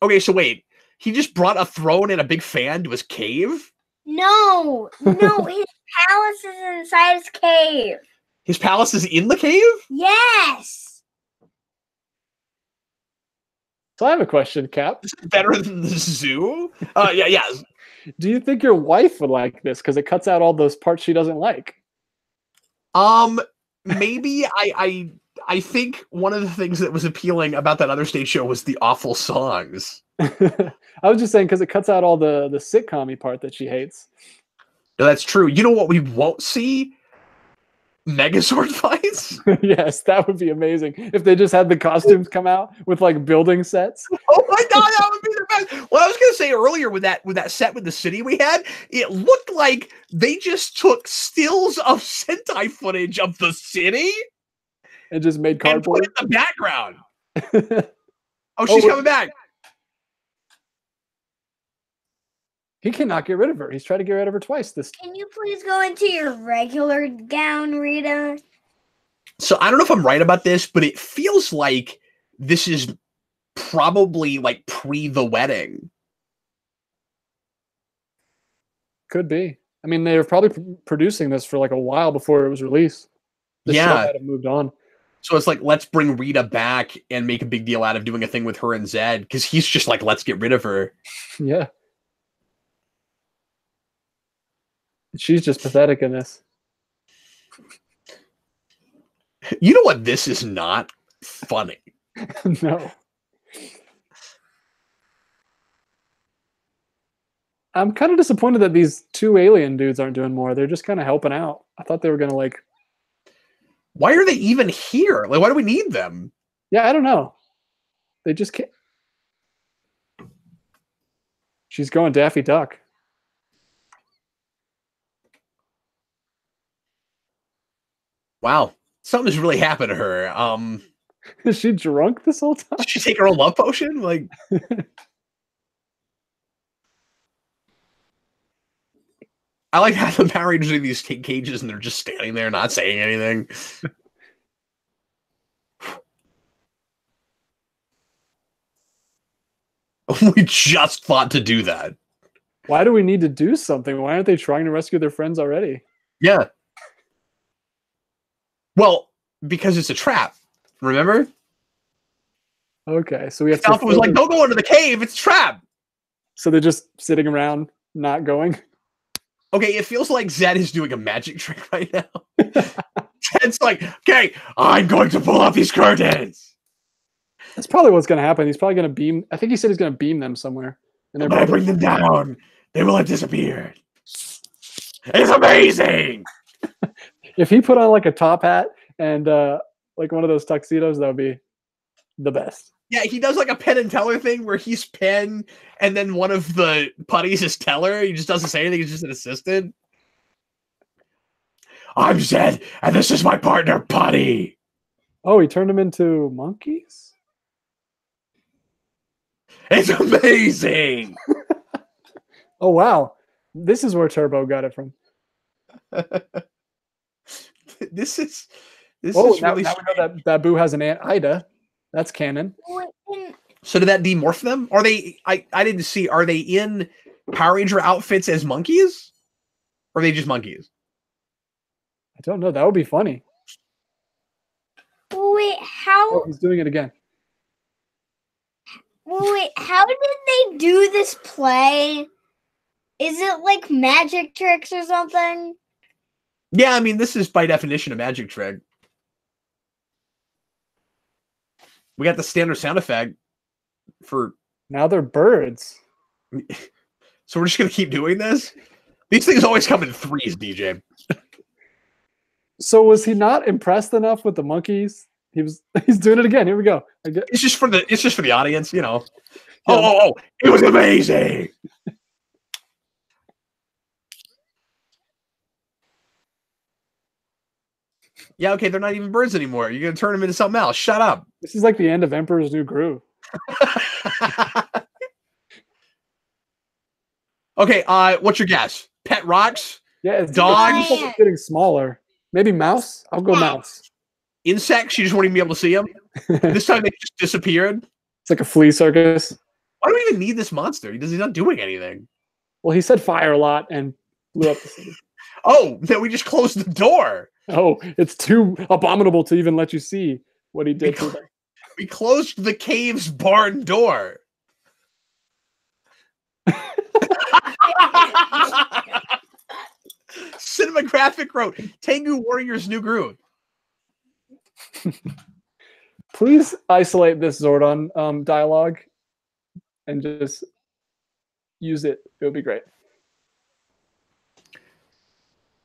Okay, so wait. He just brought a throne and a big fan to his cave? No, his palace is inside his cave. His palace is in the cave? Yes. So I have a question, Cap. Is it better than the zoo? Yeah. Do you think your wife would like this? Because it cuts out all those parts she doesn't like. Maybe I think one of the things that was appealing about that other stage show was the awful songs. I was just saying because it cuts out all the sitcom-y part that she hates. No, that's true. You know what we won't see? Megazord fights? Yes, that would be amazing if they just had the costumes come out with like building sets. Oh my god, that would be the best. What I was gonna say earlier with that set with the city we had, it looked like they just took stills of Sentai footage of the city and just made cardboard and put it in the background. Oh, she's coming back. He cannot get rid of her. He's tried to get rid of her twice. Can you please go into your regular gown, Rita? So I don't know if I'm right about this, but it feels like this is probably like pre the wedding. Could be. I mean, they were probably producing this for like a while before it was released. The show had moved on. So it's like, let's bring Rita back and make a big deal out of doing a thing with her and Zed, because he's just like, let's get rid of her. Yeah. She's just pathetic in this. You know what? This is not funny. No. I'm kind of disappointed that these two alien dudes aren't doing more. They're just kind of helping out. I thought they were going to like... Why are they even here? Like, why do we need them? Yeah, I don't know. They just can't... She's going Daffy Duck. Wow. Something's really happened to her. Is she drunk this whole time? Did she take her own love potion? Like... I like how the Power Rangers are in these cages and they're just standing there not saying anything. We just thought to do that. Why do we need to do something? Why aren't they trying to rescue their friends already? Yeah. Well, because it's a trap. Remember? Okay, so we have Alpha was like, don't go into the cave, it's a trap. So they're just sitting around, not going? Okay, it feels like Zed is doing a magic trick right now. Zed's like, okay, I'm going to pull out these curtains. That's probably what's going to happen. He's probably going to beam. I think he said he's going to beam them somewhere. And when I bring them down, they will have disappeared. It's amazing. If he put on like a top hat and like one of those tuxedos, that would be the best. Yeah, he does like a Penn and Teller thing where he's Penn and then one of the putties is Teller. He just doesn't say anything. He's just an assistant. I'm Zed, and this is my partner, Putty. Oh, he turned them into monkeys? It's amazing. Oh, wow. This is where Turbo got it from. This is now really we know that Babu has an Aunt Ida. That's canon. So did that demorph them? Are they? I didn't see. Are they in Power Ranger outfits as monkeys, or are they just monkeys? I don't know. That would be funny. Wait, how? Oh, he's doing it again. Wait, how did they do this play? Is it like magic tricks or something? Yeah, I mean, this is by definition a magic trick. We got the standard sound effect for... Now they're birds. So we're just going to keep doing this? These things always come in threes, DJ. So was he not impressed enough with the monkeys? He's doing it again. Here we go. It's just for the audience, you know. Yeah. Oh, it was amazing. Yeah, okay, they're not even birds anymore. You're going to turn them into something else. Shut up. This is like the end of Emperor's New Groove. Okay, what's your guess? Pet rocks? Yeah, it's dogs? It's getting smaller. Maybe mouse? I'll go mouse. Insects? You just won't even be able to see them? This time they just disappeared? It's like a flea circus. Why do we even need this monster? He's not doing anything. Well, he said fire a lot and blew up the city. Oh, no, we just closed the door. Oh, it's too abominable to even let you see what he did to them. We closed the cave's barn door. Cinematographic wrote, Tengu Warriors New Groove. Please isolate this Zordon dialogue and just use it. It would be great.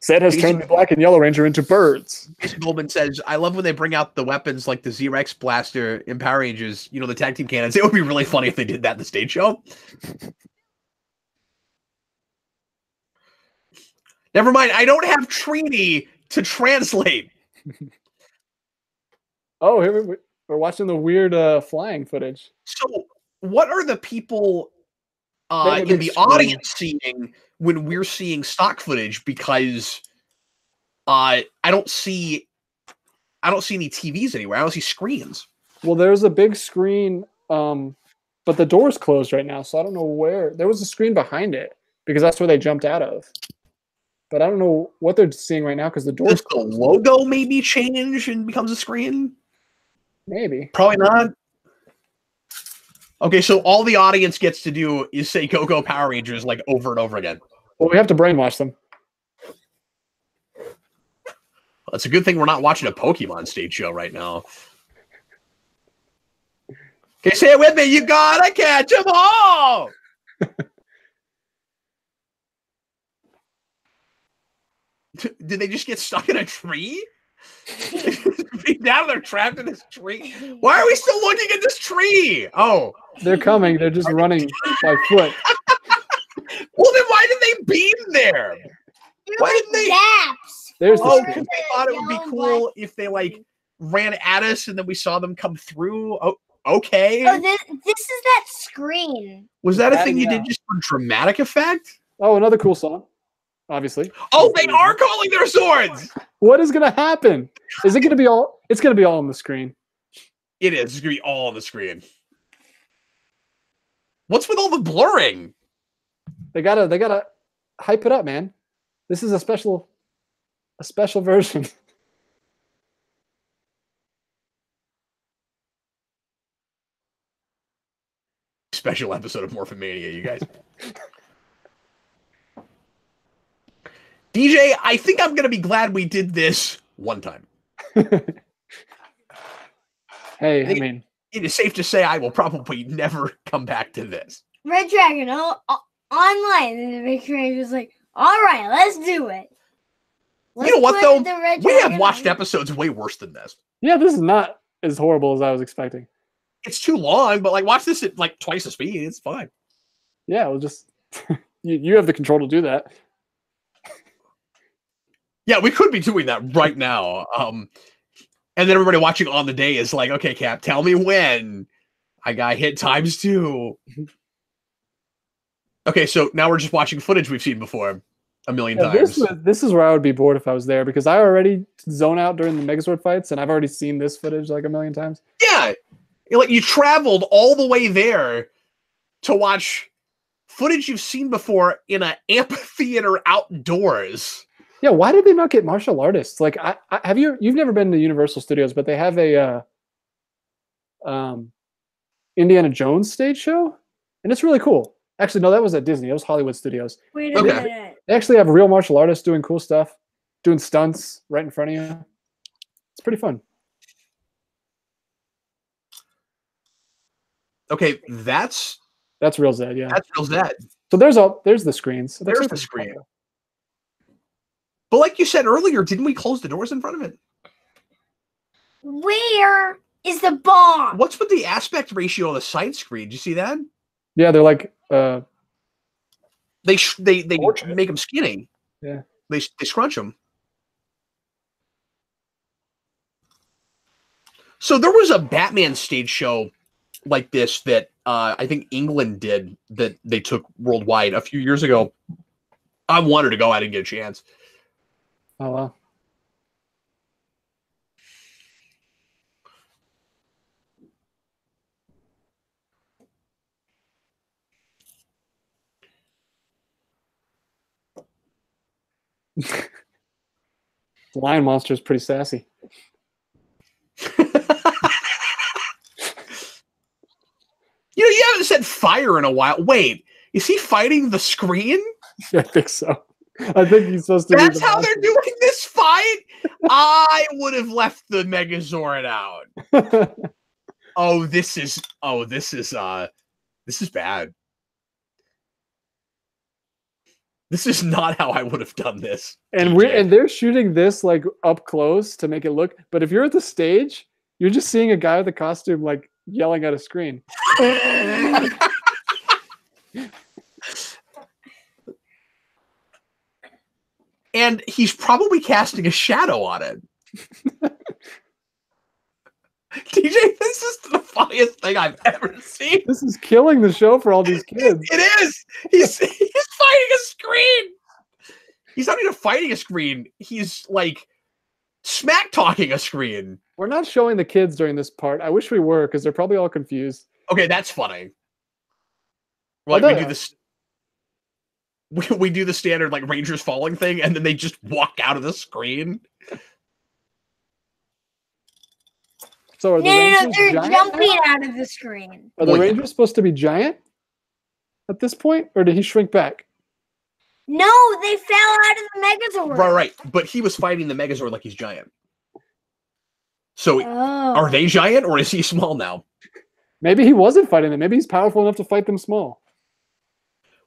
Zed has turned the Black and Yellow Ranger into birds. Jason Goldman says, I love when they bring out the weapons like the Z-Rex blaster in Power Rangers, you know, the tag team cannons. It would be really funny if they did that in the stage show. Never mind, I don't have Trini to translate. Oh, here we're watching the weird flying footage. So, what are the people in the audience seeing when we're seeing stock footage, because I don't see any TVs anywhere. I don't see screens. Well, there's a big screen, but the door's closed right now, so I don't know where. There was a screen behind it because that's where they jumped out of. But I don't know what they're seeing right now because the door's closed. The logo maybe change and becomes a screen? Maybe. Probably not. Okay, so all the audience gets to do is say "Go Go Power Rangers" like over and over again. Well, we have to brainwash them. Well, it's a good thing we're not watching a Pokemon stage show right now. Okay, say it with me. You gotta catch them all. Did they just get stuck in a tree? Now they're trapped in this tree. Why are we still looking at this tree? Oh, they're coming. They're just running by foot. Well, then why did they beam there? Why didn't they? Gaps. There's the Because screen. they thought it would be cool if they like ran at us and then we saw them come through. Oh, okay. Oh, this is that screen. Was that a thing you did just for dramatic effect? Oh, another cool song. Obviously. Oh, they are calling their swords. What is gonna happen? Is it gonna be all? It's gonna be all on the screen. It is. It's gonna be all on the screen. What's with all the blurring? They gotta hype it up, man. This is a special version. Special episode of Morphin Mania, you guys. DJ, I think I'm gonna be glad we did this one time. Hey, I mean, it is safe to say I will probably never come back to this. Red Dragon online, and the big Ranger was like, "All right, let's do it." You know what, though? We have Dragon watched on. episodes way worse than this. yeah, this is not as horrible as I was expecting. It's too long, but like watch this at like twice the speed. It's fine. Yeah, we'll just you have the control to do that. Yeah, we could be doing that right now. And then everybody watching on the day is like, okay, Cap, tell me when I got hit ×2. Okay, so now we're just watching footage we've seen before a million times. This is where I would be bored if I was there because I already zone out during the Megazord fights and I've already seen this footage like a million times. Yeah, like you traveled all the way there to watch footage you've seen before in an amphitheater outdoors. Yeah, why did they not get martial artists? Like, you've never been to Universal Studios, but they have a Indiana Jones stage show, and it's really cool. Actually, no, that was at Disney. It was Hollywood Studios. Wait a Okay. minute. They actually have real martial artists doing cool stuff, doing stunts right in front of you. It's pretty fun. Okay, that's That's real Zed, yeah. That's real Zed. So there's the screens. There's the screen. But like you said earlier, didn't we close the doors in front of it? Where is the bomb? What's with the aspect ratio on the side screen? Did you see that? Yeah, they're like They Fortunate. make them skinny. Yeah. They scrunch them. So there was a Batman stage show like this that I think England did that they took worldwide a few years ago. I wanted to go. I didn't get a chance. oh wow. The lion monster is pretty sassy. You haven't said fire in a while. Wait, is he fighting the screen? I think so. I think he's supposed to be That's the how monster. they're doing this fight? I would have left the Megazord out. This is bad. This is not how I would have done this. And DJ. they're shooting this like up close to make it look. But if you're at the stage, you're just seeing a guy with a costume like yelling at a screen. And he's probably casting a shadow on it. DJ, this is the funniest thing I've ever seen. This is killing the show for all these kids. It is. He's fighting a screen. He's not even fighting a screen. He's like smack talking a screen. We're not showing the kids during this part. I wish we were, because they're probably all confused. Okay, that's funny. Like we do this. We do the standard like Rangers falling thing, and then they just walk out of the screen. So are the Rangers they're giant jumping now? out of the screen. Are the Rangers supposed to be giant at this point, or did he shrink back? No, they fell out of the Megazord. Right. But he was fighting the Megazord like he's giant. So Oh. are they giant, or is he small now? Maybe he wasn't fighting them. Maybe he's powerful enough to fight them small.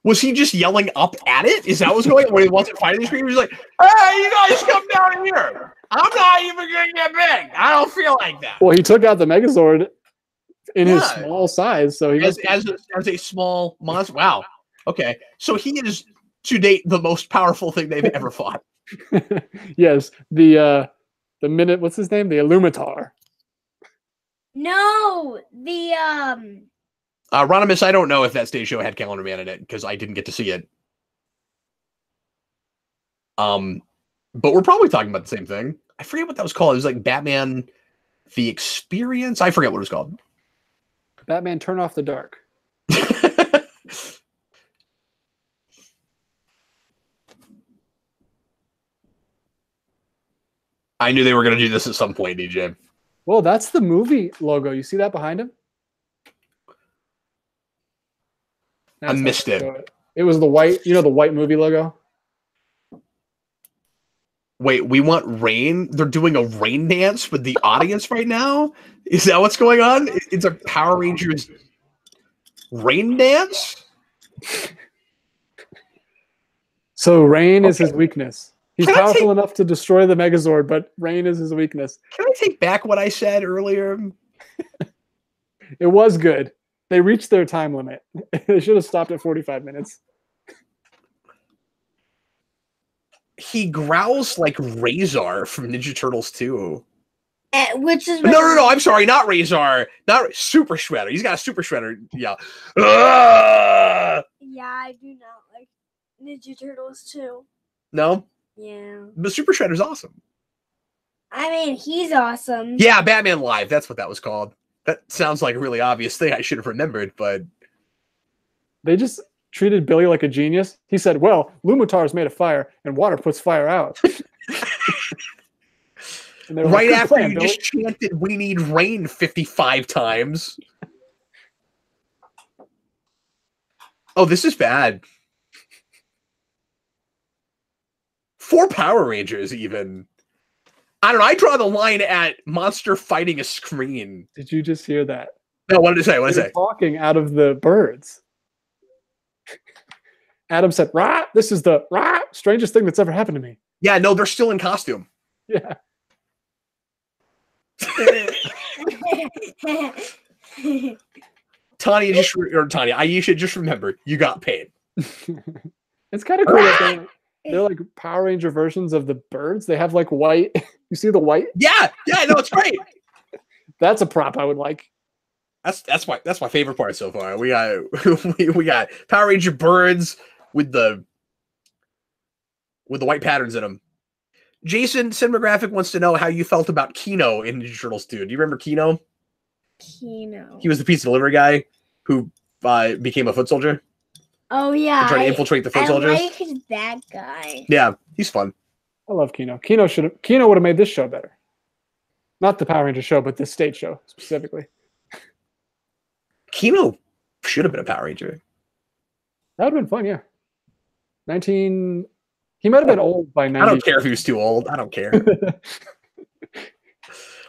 Was he just yelling up at it? Is that what was going on? When he wasn't fighting the screen, he was like, "Hey, you guys come down here. I'm not even going to get big. I don't feel like that." Well, he took out the Megazord in his small size, so he as a small monster. Wow. Okay, so he is to date the most powerful thing they've ever fought. Yes, the minute. What's his name? The Illumitar. No, the Ronimus, I don't know if that stage show had Calendar Man in it because I didn't get to see it. But we're probably talking about the same thing. I forget what that was called. It was like Batman The Experience. I forget what it was called. Batman Turn Off the Dark. I knew they were going to do this at some point, DJ. Well, that's the movie logo. You see that behind him? I missed it. It was the white, the white movie logo. Wait, we want rain? They're doing a rain dance with the audience right now? Is that what's going on? It's a Power Rangers rain dance? So rain is his weakness. He's powerful enough to destroy the Megazord, but rain is his weakness. Can I take back what I said earlier? It was good. They reached their time limit. They should have stopped at 45 minutes. He growls like Razor from Ninja Turtles 2. which is No. I'm sorry, not Razor, not Super Shredder. He's got a Super Shredder. Yeah. Yeah, I do not like Ninja Turtles too. No, Yeah. but Super Shredder's awesome. I mean, he's awesome. Yeah, Batman Live. That's what that was called. That sounds like a really obvious thing I should have remembered, but they just treated Billy like a genius. He said, well, Lumitar is made of fire, and water puts fire out. Right like, after you just chanted, we need rain 55 times. Oh, this is bad. 4 Power Rangers, even. I don't know. I draw the line at monster fighting a screen. Did you just hear that? No, what did it say? What did it say? Talking out of the birds. Adam said, "Rah, this is the strangest thing that's ever happened to me." Yeah, no, they're still in costume. Yeah. Aisha, just remember, you got paid. It's kind of cool that they're like Power Ranger versions of the birds. They have like white. You see the white? Yeah, no, it's great. That's a prop I would like. That's my favorite part so far. We got Power Ranger birds with the white patterns in them. Jason Cinematographic wants to know how you felt about Kino in Ninja Turtles 2. Do you remember Kino? Kino. He was the pizza delivery guy who became a foot soldier. Oh yeah, trying to infiltrate the foot soldiers. I like that guy. Yeah, he's fun. I love Kino. Kino would have made this show better. Not the Power Ranger show, but this stage show specifically. Kino should have been a Power Ranger. That would have been fun, yeah. He might have been old by 90. I don't care if he was too old. I don't care.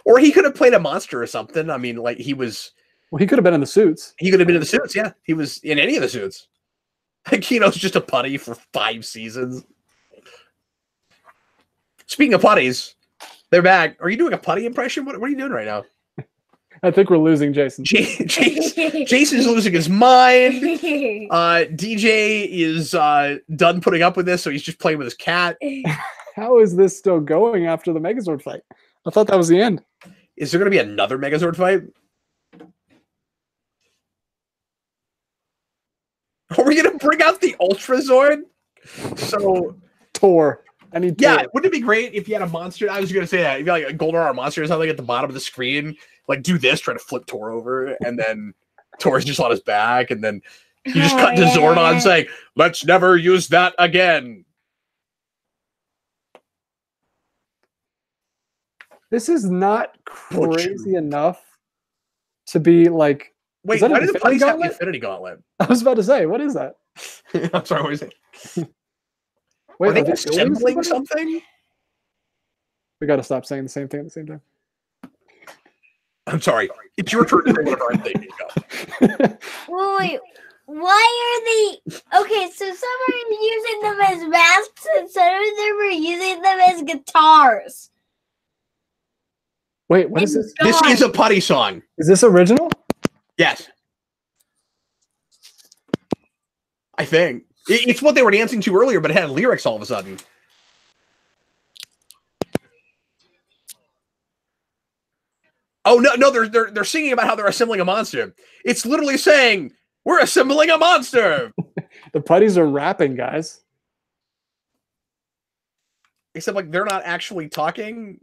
Or he could have played a monster or something. I mean, like he was. Well, he could have been in the suits. He could have been in the suits. Yeah, he was in any of the suits. Kino's just a putty for 5 seasons. Speaking of putties, they're back. Are you doing a putty impression? What are you doing right now? I think we're losing Jason. Jason's losing his mind. DJ is done putting up with this, so he's just playing with his cat. How is this still going after the Megazord fight? I thought that was the end. Is there going to be another Megazord fight? Are we going to bring out the Ultra Zord? So Tor. I need Tor. Yeah, wouldn't it be great if you had a monster? I was going to say that. If you had like a Golden Armor monster or something at the bottom of the screen, like do this, try to flip Tor over, and then Tor's just on his back, and then you just cut to Zordon saying, "Let's never use that again." This is not crazy enough to be like. Wait, why did the putties have the Infinity Gauntlet? I was about to say, what is that? I'm sorry, what is it? Wait, are they assembling something? We got to stop saying the same thing at the same time. I'm sorry. It's your turn to say whatever I'm thinking of. Wait, why are they... Okay, so some are using them as masks and some of them are using them as guitars. Wait, what is this? This is a putty song. Is this original? Yes. I think. It's what they were dancing to earlier, but it had lyrics all of a sudden. Oh no, they're singing about how they're assembling a monster. It's literally saying, "We're assembling a monster." The putties are rapping, guys. Except like they're not actually talking.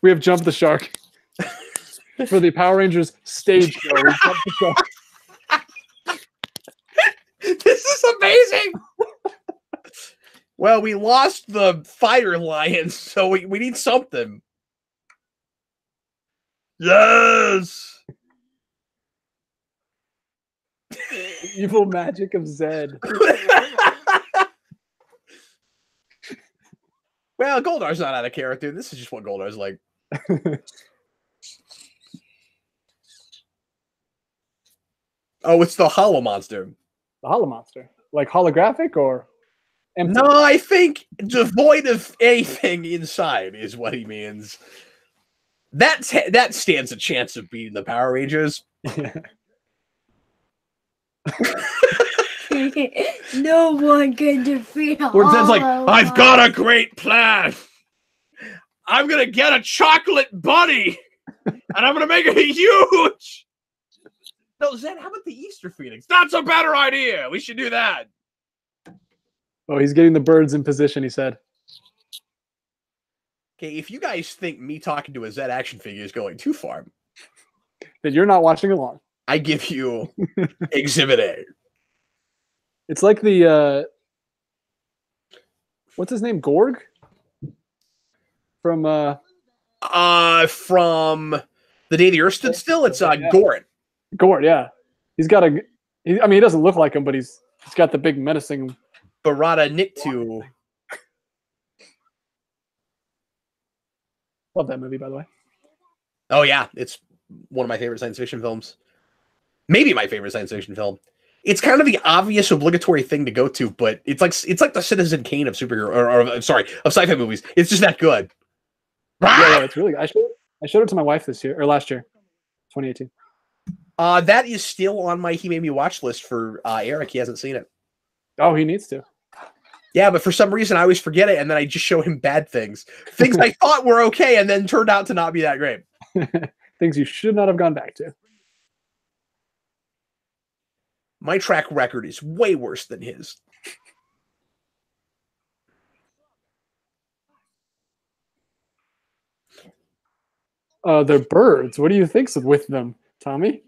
We have jumped the shark. For the Power Rangers stage show. We jumped the shark. This is amazing. Well, we lost the fire lions, so we need something. Yes. Evil magic of Zed. Well, Goldar's not out of character. This is just what Goldar's like. Oh, it's the Hollow Monster. The Hollow Monster. Like holographic or empty? No, I think devoid of anything inside is what he means. That stands a chance of beating the Power Rangers. No one can defeat a Where Zed's like, Hollow I've got a great plan. I'm going to get a chocolate bunny, and I'm going to make it huge. No, Zed, how about the Easter Phoenix? That's a better idea. We should do that. Oh, he's getting the birds in position, he said. Okay, if you guys think me talking to a Zed action figure is going too far, then you're not watching along. I give you Exhibit A. It's like the what's his name? Gorg? From the Day the Earth Stood Still, it's Gort. Gort, yeah. He's got I mean, he doesn't look like him, but he's got the big menacing Barada Niktu. Love that movie, by the way. Oh yeah, it's one of my favorite science fiction films. Maybe my favorite science fiction film. It's kind of the obvious obligatory thing to go to, but it's like the Citizen Kane of superhero or sorry, of sci-fi movies. It's just that good. Yeah, it's really good. I showed it to my wife this year or last year, 2018. That is still on my He Made Me Watch list for Eric. He hasn't seen it. Oh, he needs to. Yeah, but for some reason I always forget it, and then I just show him bad things. Things I thought were okay, and then turned out to not be that great. Things you should not have gone back to. My track record is way worse than his. They're birds. What do you think's with them, Tommy?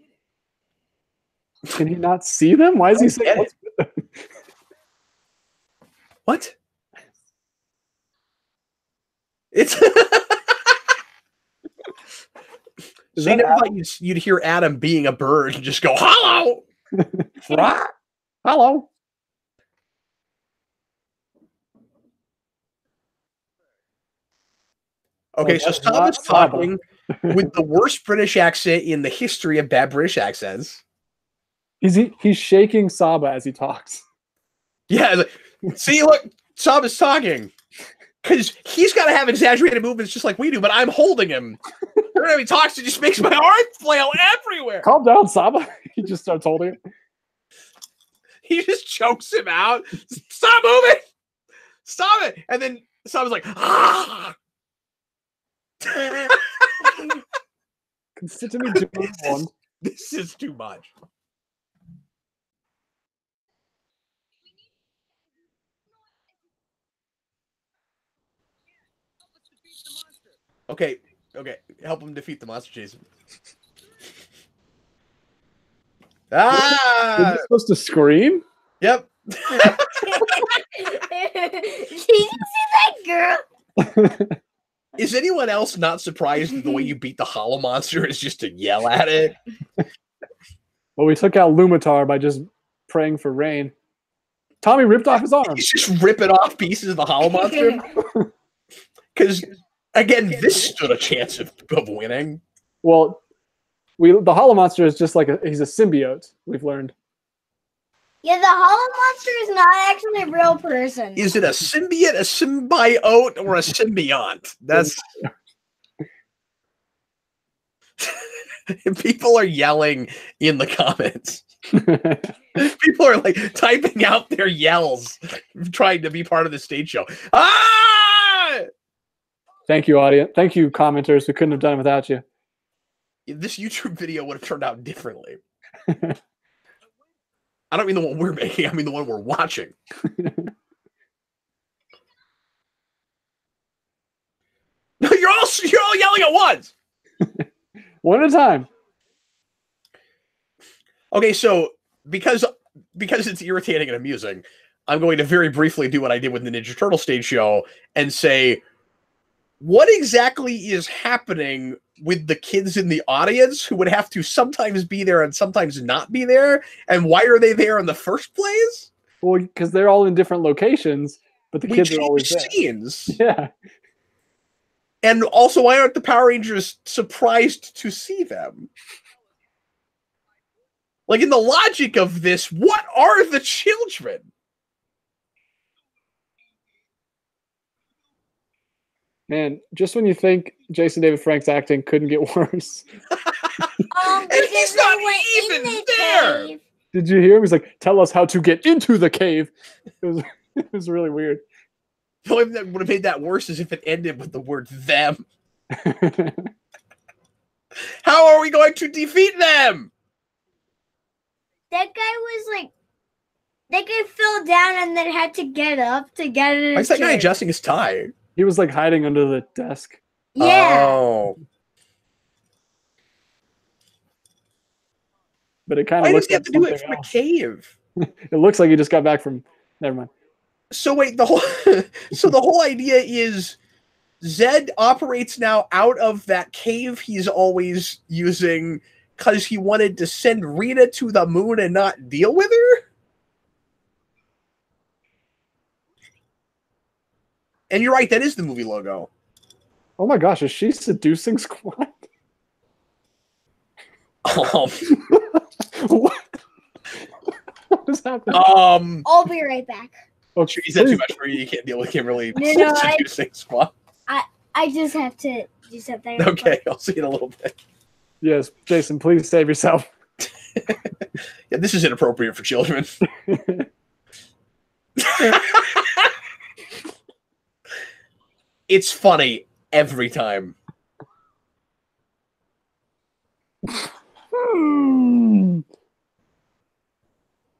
Can he not see them? Why is he saying what's with them? What? It's so you never thought you'd hear Adam being a bird and just go, hello! Hello. Okay, so Saba's talking with the worst British accent in the history of bad British accents. He's shaking Saba as he talks. Yeah, like, see, look, Saba's talking. Because he's got to have exaggerated movements just like we do, but I'm holding him. Every time he talks, it just makes my arm flail everywhere. Calm down, Saba. He just starts holding it. He just chokes him out. Stop moving! Stop it! And then someone's like, ah! Consider me doing one. This is too much. Okay, help him defeat the monster, Jason. Are you supposed to scream? Yep. Did you see that girl? Is anyone else not surprised that the way you beat the hollow monster is just to yell at it? Well, we took out Lumitar by just praying for rain. Tommy ripped off his arm. He's just ripping off pieces of the hollow monster. Because, again, this stood a chance of winning. Well, the hollow monster is just like he's a symbiote, we've learned. Yeah, the hollow monster is not actually a real person. Is it a symbiote, a symbiote, or a symbiont? That's... People are yelling in the comments. People are like typing out their yells, trying to be part of the stage show. Ah! Thank you, audience. Thank you, commenters. We couldn't have done it without you. This YouTube video would have turned out differently. I don't mean the one we're making. I mean the one we're watching. No, you're all yelling at once. One at a time. Okay, so because it's irritating and amusing, I'm going to very briefly do what I did with the Ninja Turtle stage show and say, what exactly is happening with the kids in the audience who would have to sometimes be there and sometimes not be there? And why are they there in the first place? Well, because they're all in different locations, but the kids are always there. Scenes. Yeah. And also, why aren't the Power Rangers surprised to see them? Like, in the logic of this, what are the children? Man, just when you think Jason David Frank's acting couldn't get worse. And he's not even there! Cave. Did you hear him? He's like, tell us how to get into the cave. It was really weird. The only thing that would have made that worse is if it ended with the word them. How are we going to defeat them? That guy was like, that guy fell down and then had to get up to get in his Why is that guy chair. adjusting his tie? He was like hiding under the desk. Yeah. Oh. But it kind Why of does looks he have like to do it something from a else. cave? It looks like he just got back from... Never mind. So wait, the whole idea is Zed operates now out of that cave he's always using because he wanted to send Rita to the moon and not deal with her? And you're right, that is the movie logo. Oh my gosh, is she seducing Squad? What is happening? I'll be right back. Okay, Is that too much for you? You can't deal with Kimberly No, seducing Squad? I just have to do something. Okay, I'll see you in a little bit. Yes, Jason, please save yourself. Yeah, this is inappropriate for children. It's funny every time.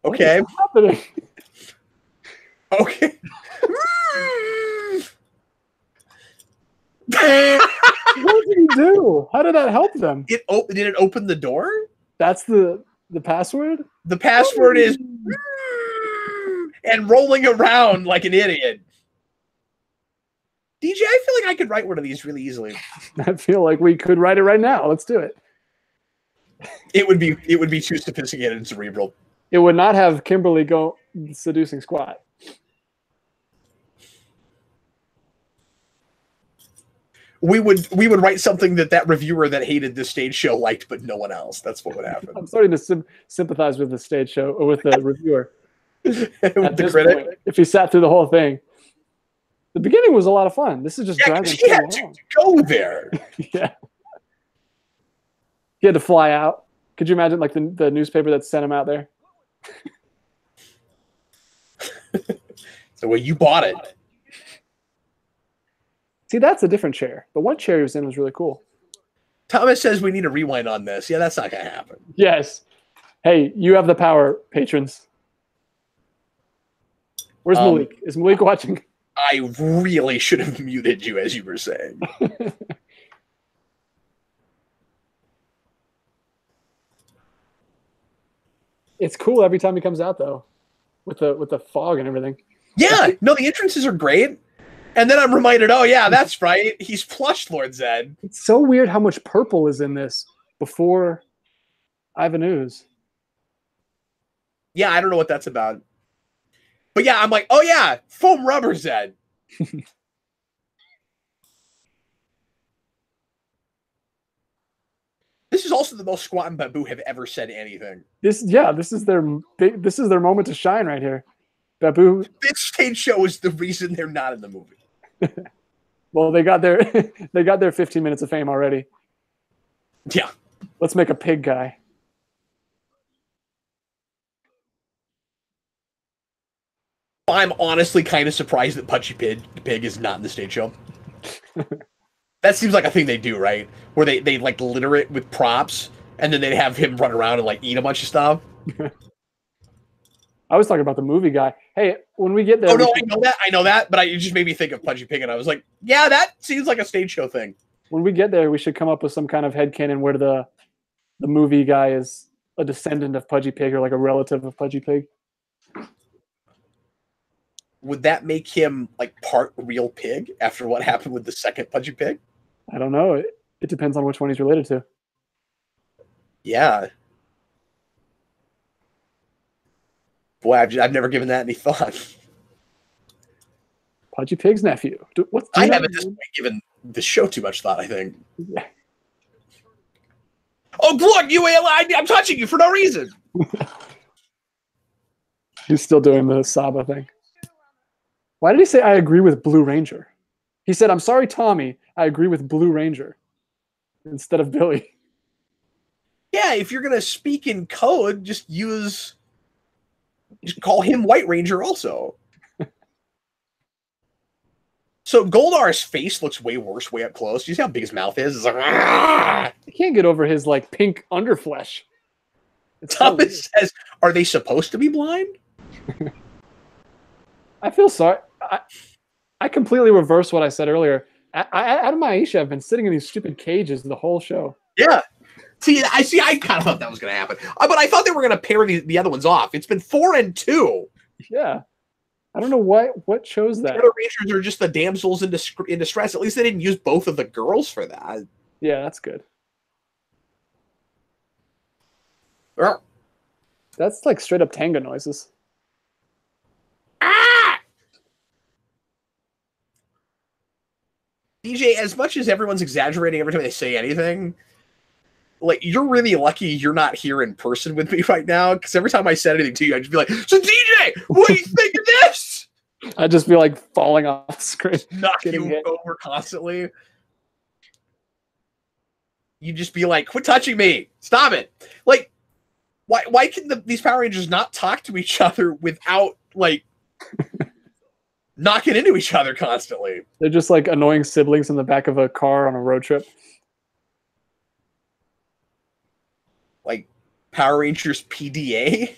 Okay. What's happening? Okay. What did he do? How did that help them? Did it open the door? That's the password? The password is and rolling around like an idiot. DJ, I feel like I could write one of these really easily. I feel like we could write it right now. Let's do it. It would be too sophisticated and cerebral. It would not have Kimberly go seducing Squad. We would write something that reviewer that hated this stage show liked, but no one else. That's what would happen. I'm starting to sympathize with the stage show or with the reviewer. With the critic. Point, if he sat through the whole thing. The beginning was a lot of fun. This is just dragging she had to go there. Yeah. He had to fly out. Could you imagine like the newspaper that sent him out there? So well, you bought it. See, that's a different chair. The one chair he was in was really cool. Thomas says we need a rewind on this. Yeah, that's not going to happen. Yes. Hey, you have the power, patrons. Where's Malik? Is Malik watching? I really should have muted you as you were saying. It's cool every time he comes out, though, with the fog and everything. Yeah, no, the entrances are great. And then I'm reminded, oh, yeah, that's right. He's plush Lord Zed. It's so weird how much purple is in this before Ivan Ooze. Yeah, I don't know what that's about. But yeah, I'm like, oh, yeah, foam rubber Zed. This is also the most Squat and Babu have ever said anything. This is their moment to shine right here. Babu. This stage show is the reason they're not in the movie. Well, they got their 15 minutes of fame already. Yeah. Let's make a pig guy. I'm honestly kind of surprised that Pudgy Pig is not in the stage show. That seems like a thing they do, right? Where they like litter it with props, and then they have him run around and like eat a bunch of stuff. I was talking about the movie guy. Hey, when we get there... Oh, no, I know that, but it just made me think of Pudgy Pig, and I was like, yeah, that seems like a stage show thing. When we get there, we should come up with some kind of headcanon where the movie guy is a descendant of Pudgy Pig or like a relative of Pudgy Pig. Would that make him like part real pig after what happened with the second Pudgy Pig? I don't know. It depends on which one he's related to. Yeah. Boy, I've never given that any thought. Pudgy Pig's nephew. I haven't at this point given the show too much thought, I think. Yeah. Oh, look, I'm touching you for no reason. He's still doing the Saba thing. Why did he say, I agree with Blue Ranger? He said, I'm sorry, Tommy. I agree with Blue Ranger instead of Billy. Yeah, if you're going to speak in code, just call him White Ranger also. So Goldar's face looks way worse way up close. You see how big his mouth is? It's like, I can't get over his like pink underflesh. Thomas says, are they supposed to be blind? I feel sorry. I completely reversed what I said earlier. Adam and Aisha have been sitting in these stupid cages the whole show. Yeah. I kind of thought that was going to happen. But I thought they were going to pair the other ones off. It's been 4 and 2. Yeah. I don't know what chose that. The other Rangers are just the damsels in distress. At least they didn't use both of the girls for that. Yeah, that's good. Well, that's like straight up tango noises. DJ, as much as everyone's exaggerating every time they say anything, like, you're really lucky you're not here in person with me right now, because every time I said anything to you, I'd just be like, so DJ, what do you think of this? I'd just be like falling off the screen. Knock you over constantly. You'd just be like, quit touching me. Stop it. Like, why can these Power Rangers not talk to each other without, like, knocking into each other constantly? They're just like annoying siblings in the back of a car on a road trip. Like Power Rangers PDA?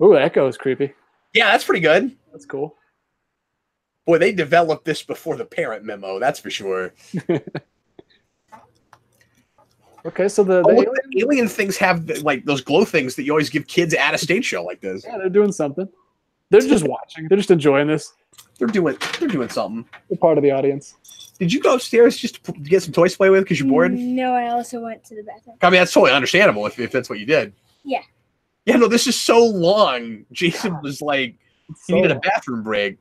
Ooh, Echo is creepy. Yeah, that's pretty good. That's cool. Boy, they developed this before the parent memo, that's for sure. Okay, so the alien things have like those glow things that you always give kids at a stage show like this. Yeah, they're doing something. They're just watching. They're just enjoying this. They're doing something. They're part of the audience. Did you go upstairs just to get some toys to play with because you're bored? No, I also went to the bathroom. I mean, that's totally understandable if that's what you did. Yeah. Yeah, no, this is so long. Jason was like, he needed a bathroom break.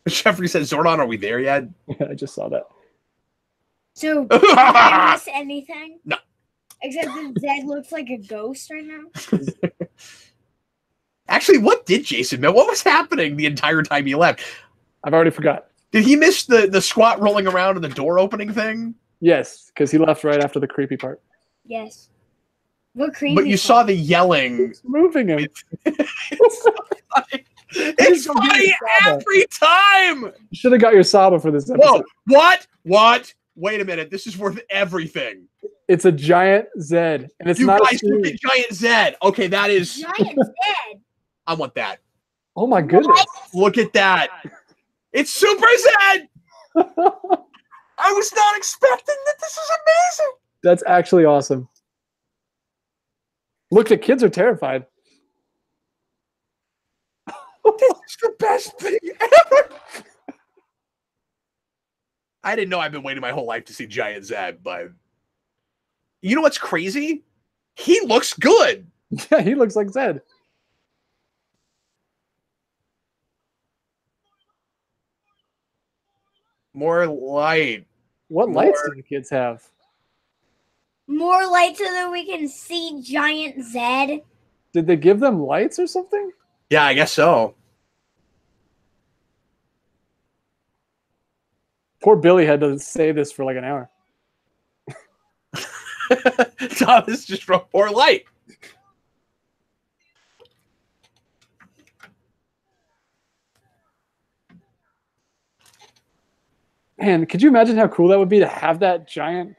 Jeffrey says, Zordon, are we there yet? Yeah, I just saw that. So, did I miss anything? No. Except that Zed looks like a ghost right now. Actually, what did Jason miss? What was happening the entire time he left? I've already forgot. Did he miss the squat rolling around and the door opening thing? Yes, because he left right after the creepy part. Yes. What creepy? But you saw the yelling. It's moving him. It's so funny. It's funny every time. You should have got your Saba for this episode. Whoa! What? Wait a minute. This is worth everything. It's a giant Zed, and it's You not. guys look at giant Zed. Okay, that is. Giant Zed. I want that. Oh my goodness! Look at that. It's Super Zed. I was not expecting that. This is amazing. That's actually awesome. Look, the kids are terrified. This is the best thing ever. I didn't know I've been waiting my whole life to see Giant Zed, but you know what's crazy? He looks good. Yeah, he looks like Zed. More light. What lights do the kids have? More light so that we can see Giant Zed. Did they give them lights or something? Yeah, I guess so. Poor Billy had to say this for like an hour. Thomas just wrote more light. Man, could you imagine how cool that would be to have that giant?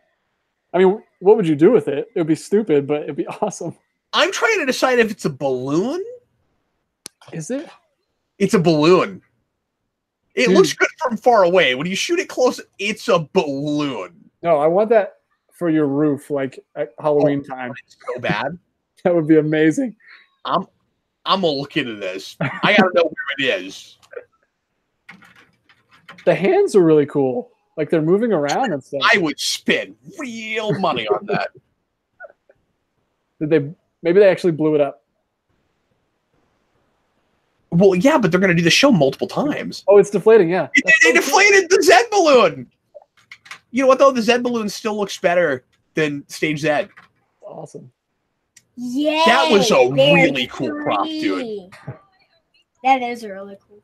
I mean, what would you do with it? It would be stupid, but it'd be awesome. I'm trying to decide if it's a balloon. Is it? It's a balloon. It Dude. looks good from far away. When you shoot it close, it's a balloon. No, I want that for your roof, like at Halloween time. It's so bad. That would be amazing. I'm gonna look into this. I gotta know where it is. The hands are really cool. Like they're moving around and stuff. I would spend real money on that. Did they? Maybe they actually blew it up. Well, yeah, but they're gonna do the show multiple times. Oh, it's deflating. Yeah, They deflated the Zed balloon. You know what though? The Zed balloon still looks better than Stage Zed. Awesome. Yeah. That was a really cool prop, dude. That is really cool.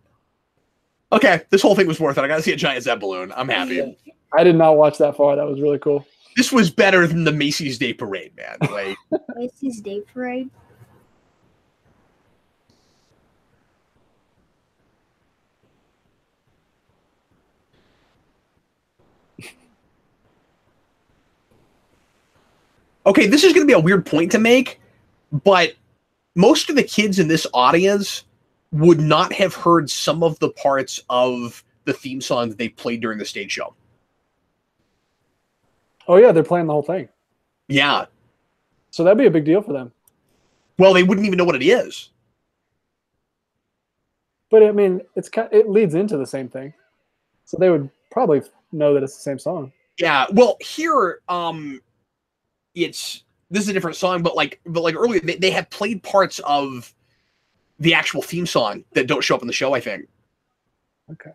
Okay, this whole thing was worth it. I got to see a giant Zed balloon. I'm happy. I did not watch that far. That was really cool. This was better than the Macy's Day Parade, man. Like, Macy's Day Parade. okay, this is going to be a weird point to make, but most of the kids in this audience would not have heard some of the parts of the theme song that they played during the stage show. Oh yeah, they're playing the whole thing. Yeah. So that'd be a big deal for them. Well, they wouldn't even know what it is. But I mean, it leads into the same thing, so they would probably know that it's the same song. Yeah. Well, here, this is a different song, but like earlier, they have played parts of the actual theme song that don't show up in the show, I think. Okay.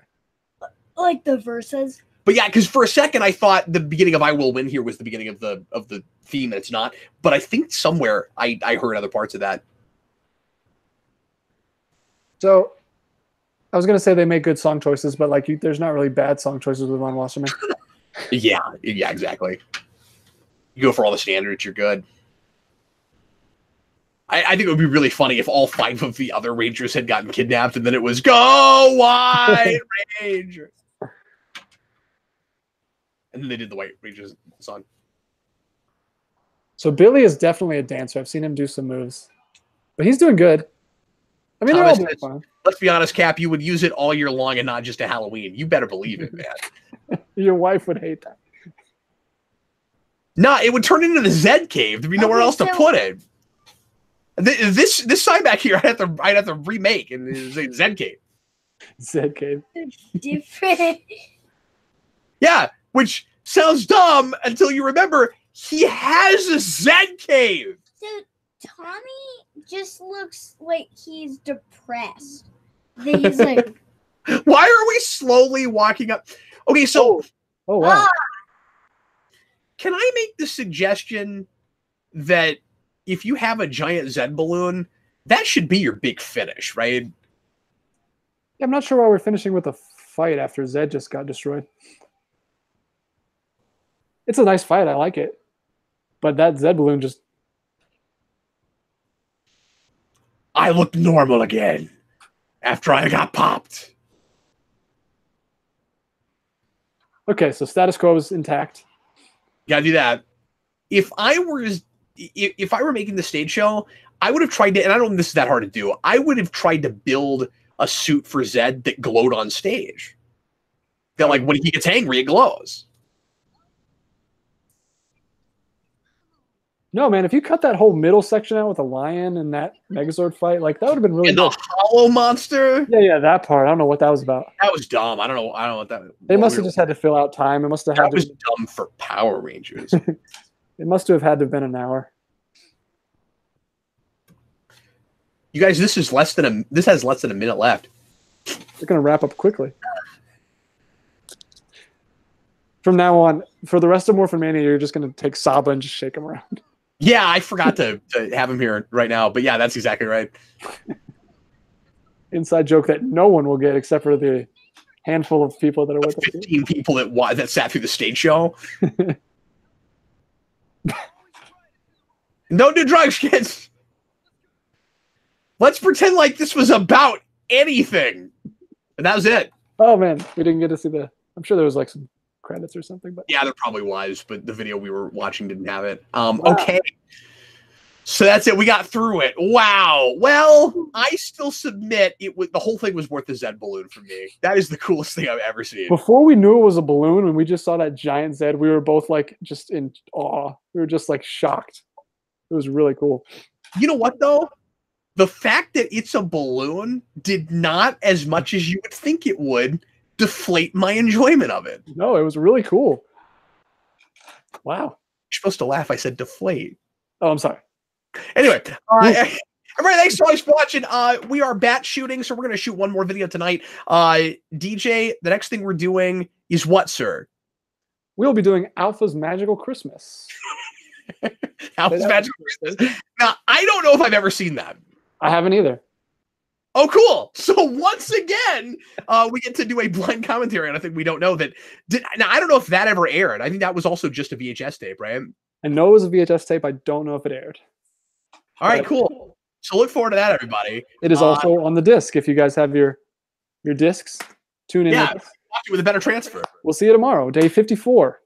Like the verses. But yeah, because for a second I thought the beginning of "I Will Win" here was the beginning of the theme, and it's not. But I think somewhere I heard other parts of that. So, I was gonna say they make good song choices, but like there's not really bad song choices with Ron Wasserman. yeah, exactly. You go for all the standards, you're good. I think it would be really funny if all 5 of the other Rangers had gotten kidnapped, and then it was "Go White Rangers," and then they did the White Rangers song. So Billy is definitely a dancer. I've seen him do some moves, but he's doing good. I mean, they're all doing fine. Let's be honest, Cap. You would use it all year long and not just at Halloween. You better believe it, man. Your wife would hate that. Nah, it would turn into the Zed cave. There'd be nowhere else to put it. This sign back here, I'd have to remake and say Zed cave. Zed cave. Different. Yeah, which sounds dumb until you remember he has a Zed cave. So Tommy just looks like he's depressed. He's like, why are we slowly walking up? Okay, so oh wow. Can I make the suggestion that if you have a giant Zed balloon, that should be your big finish, right? I'm not sure why we're finishing with a fight after Zed just got destroyed. It's a nice fight. I like it. But that Zed balloon just... I looked normal again after I got popped. Okay, so status quo is intact. Gotta do that. If I were making the stage show, I would have tried to, and I don't think this is that hard to do, I would have tried to build a suit for Zed that glowed on stage. That, like, when he gets angry, it glows. No, man, if you cut that whole middle section out with a lion and that Megazord fight, like, that would have been really And good. the hollow monster? Yeah, that part. I don't know what that was about. That was dumb. I don't know what that... They must have just had to fill out time. It must have had That to... was dumb for Power Rangers. It must have had to have been an hour. You guys, this has less than a minute left. They're going to wrap up quickly. From now on, for the rest of Morphin Mania, you're just going to take Saba and just shake him around. Yeah, I forgot to have him here right now, but yeah, that's exactly right. Inside joke that no one will get except for the handful of people that are with us. 15 people that sat through the stage show. Don't do drugs, kids. Let's pretend like this was about anything. And that was it. Oh, man. We didn't get to see the... I'm sure there was like some credits or something. But yeah, there probably was, but the video we were watching didn't have it. Wow. Okay. So that's it. We got through it. Wow. Well, I still submit the whole thing was worth the Zed balloon for me. That is the coolest thing I've ever seen. Before we knew it was a balloon, when we just saw that giant Zed, we were both like just in awe. We were just like shocked. It was really cool. You know what, though? The fact that it's a balloon did not, as much as you would think it would, deflate my enjoyment of it. No, it was really cool. Wow. You're supposed to laugh. I said deflate. Oh, I'm sorry. Anyway, everybody, thanks so much for watching. We are bat shooting, so we're going to shoot one more video tonight. DJ, the next thing we're doing is what, sir? We'll be doing Alpha's Magical Christmas. Alpha's Magical Christmas. Now, I don't know if I've ever seen that. I haven't either. Oh, cool. So once again, we get to do a blind commentary on a thing we don't know that did. Now, I don't know if that ever aired. I think that was also just a VHS tape, right? I know it was a VHS tape. I don't know if it aired. All right, cool. So look forward to that, everybody. It is also on the disc. If you guys have your discs, tune in. Yeah, watch it with a better transfer. We'll see you tomorrow, day 54.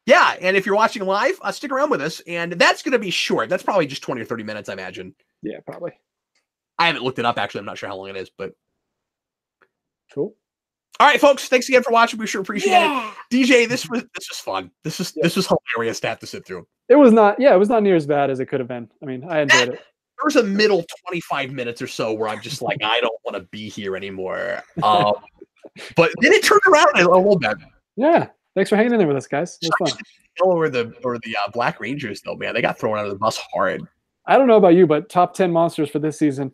Yeah, and if you're watching live, stick around with us. And that's going to be short. That's probably just 20 or 30 minutes, I imagine. Yeah, probably. I haven't looked it up, actually. I'm not sure how long it is, but... Cool. All right, folks. Thanks again for watching. We sure appreciate it. DJ, this was fun. This was hilarious to have to sit through. It was not near as bad as it could have been. I mean, I enjoyed it. There was a middle 25 minutes or so where I'm just like, I don't want to be here anymore. But then it turned around a little bit. Yeah. Thanks for hanging in there with us, guys. It was fun. Or the Black Rangers, though, man. They got thrown out of the bus hard. I don't know about you, but top 10 monsters for this season,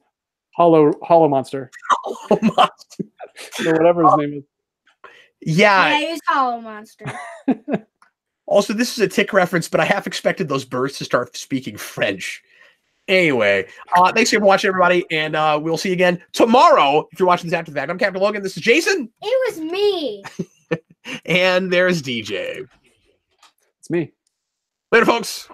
Hollow Monster. Hollow Monster. Or whatever his name is. Yeah. Yeah, he's Hollow Monster. Also, this is a tick reference, but I half expected those birds to start speaking French. Anyway, thanks again for watching, everybody, and we'll see you again tomorrow if you're watching this after the fact. I'm Captain Logan. This is Jason. It was me. And there's DJ. It's me. Later, folks.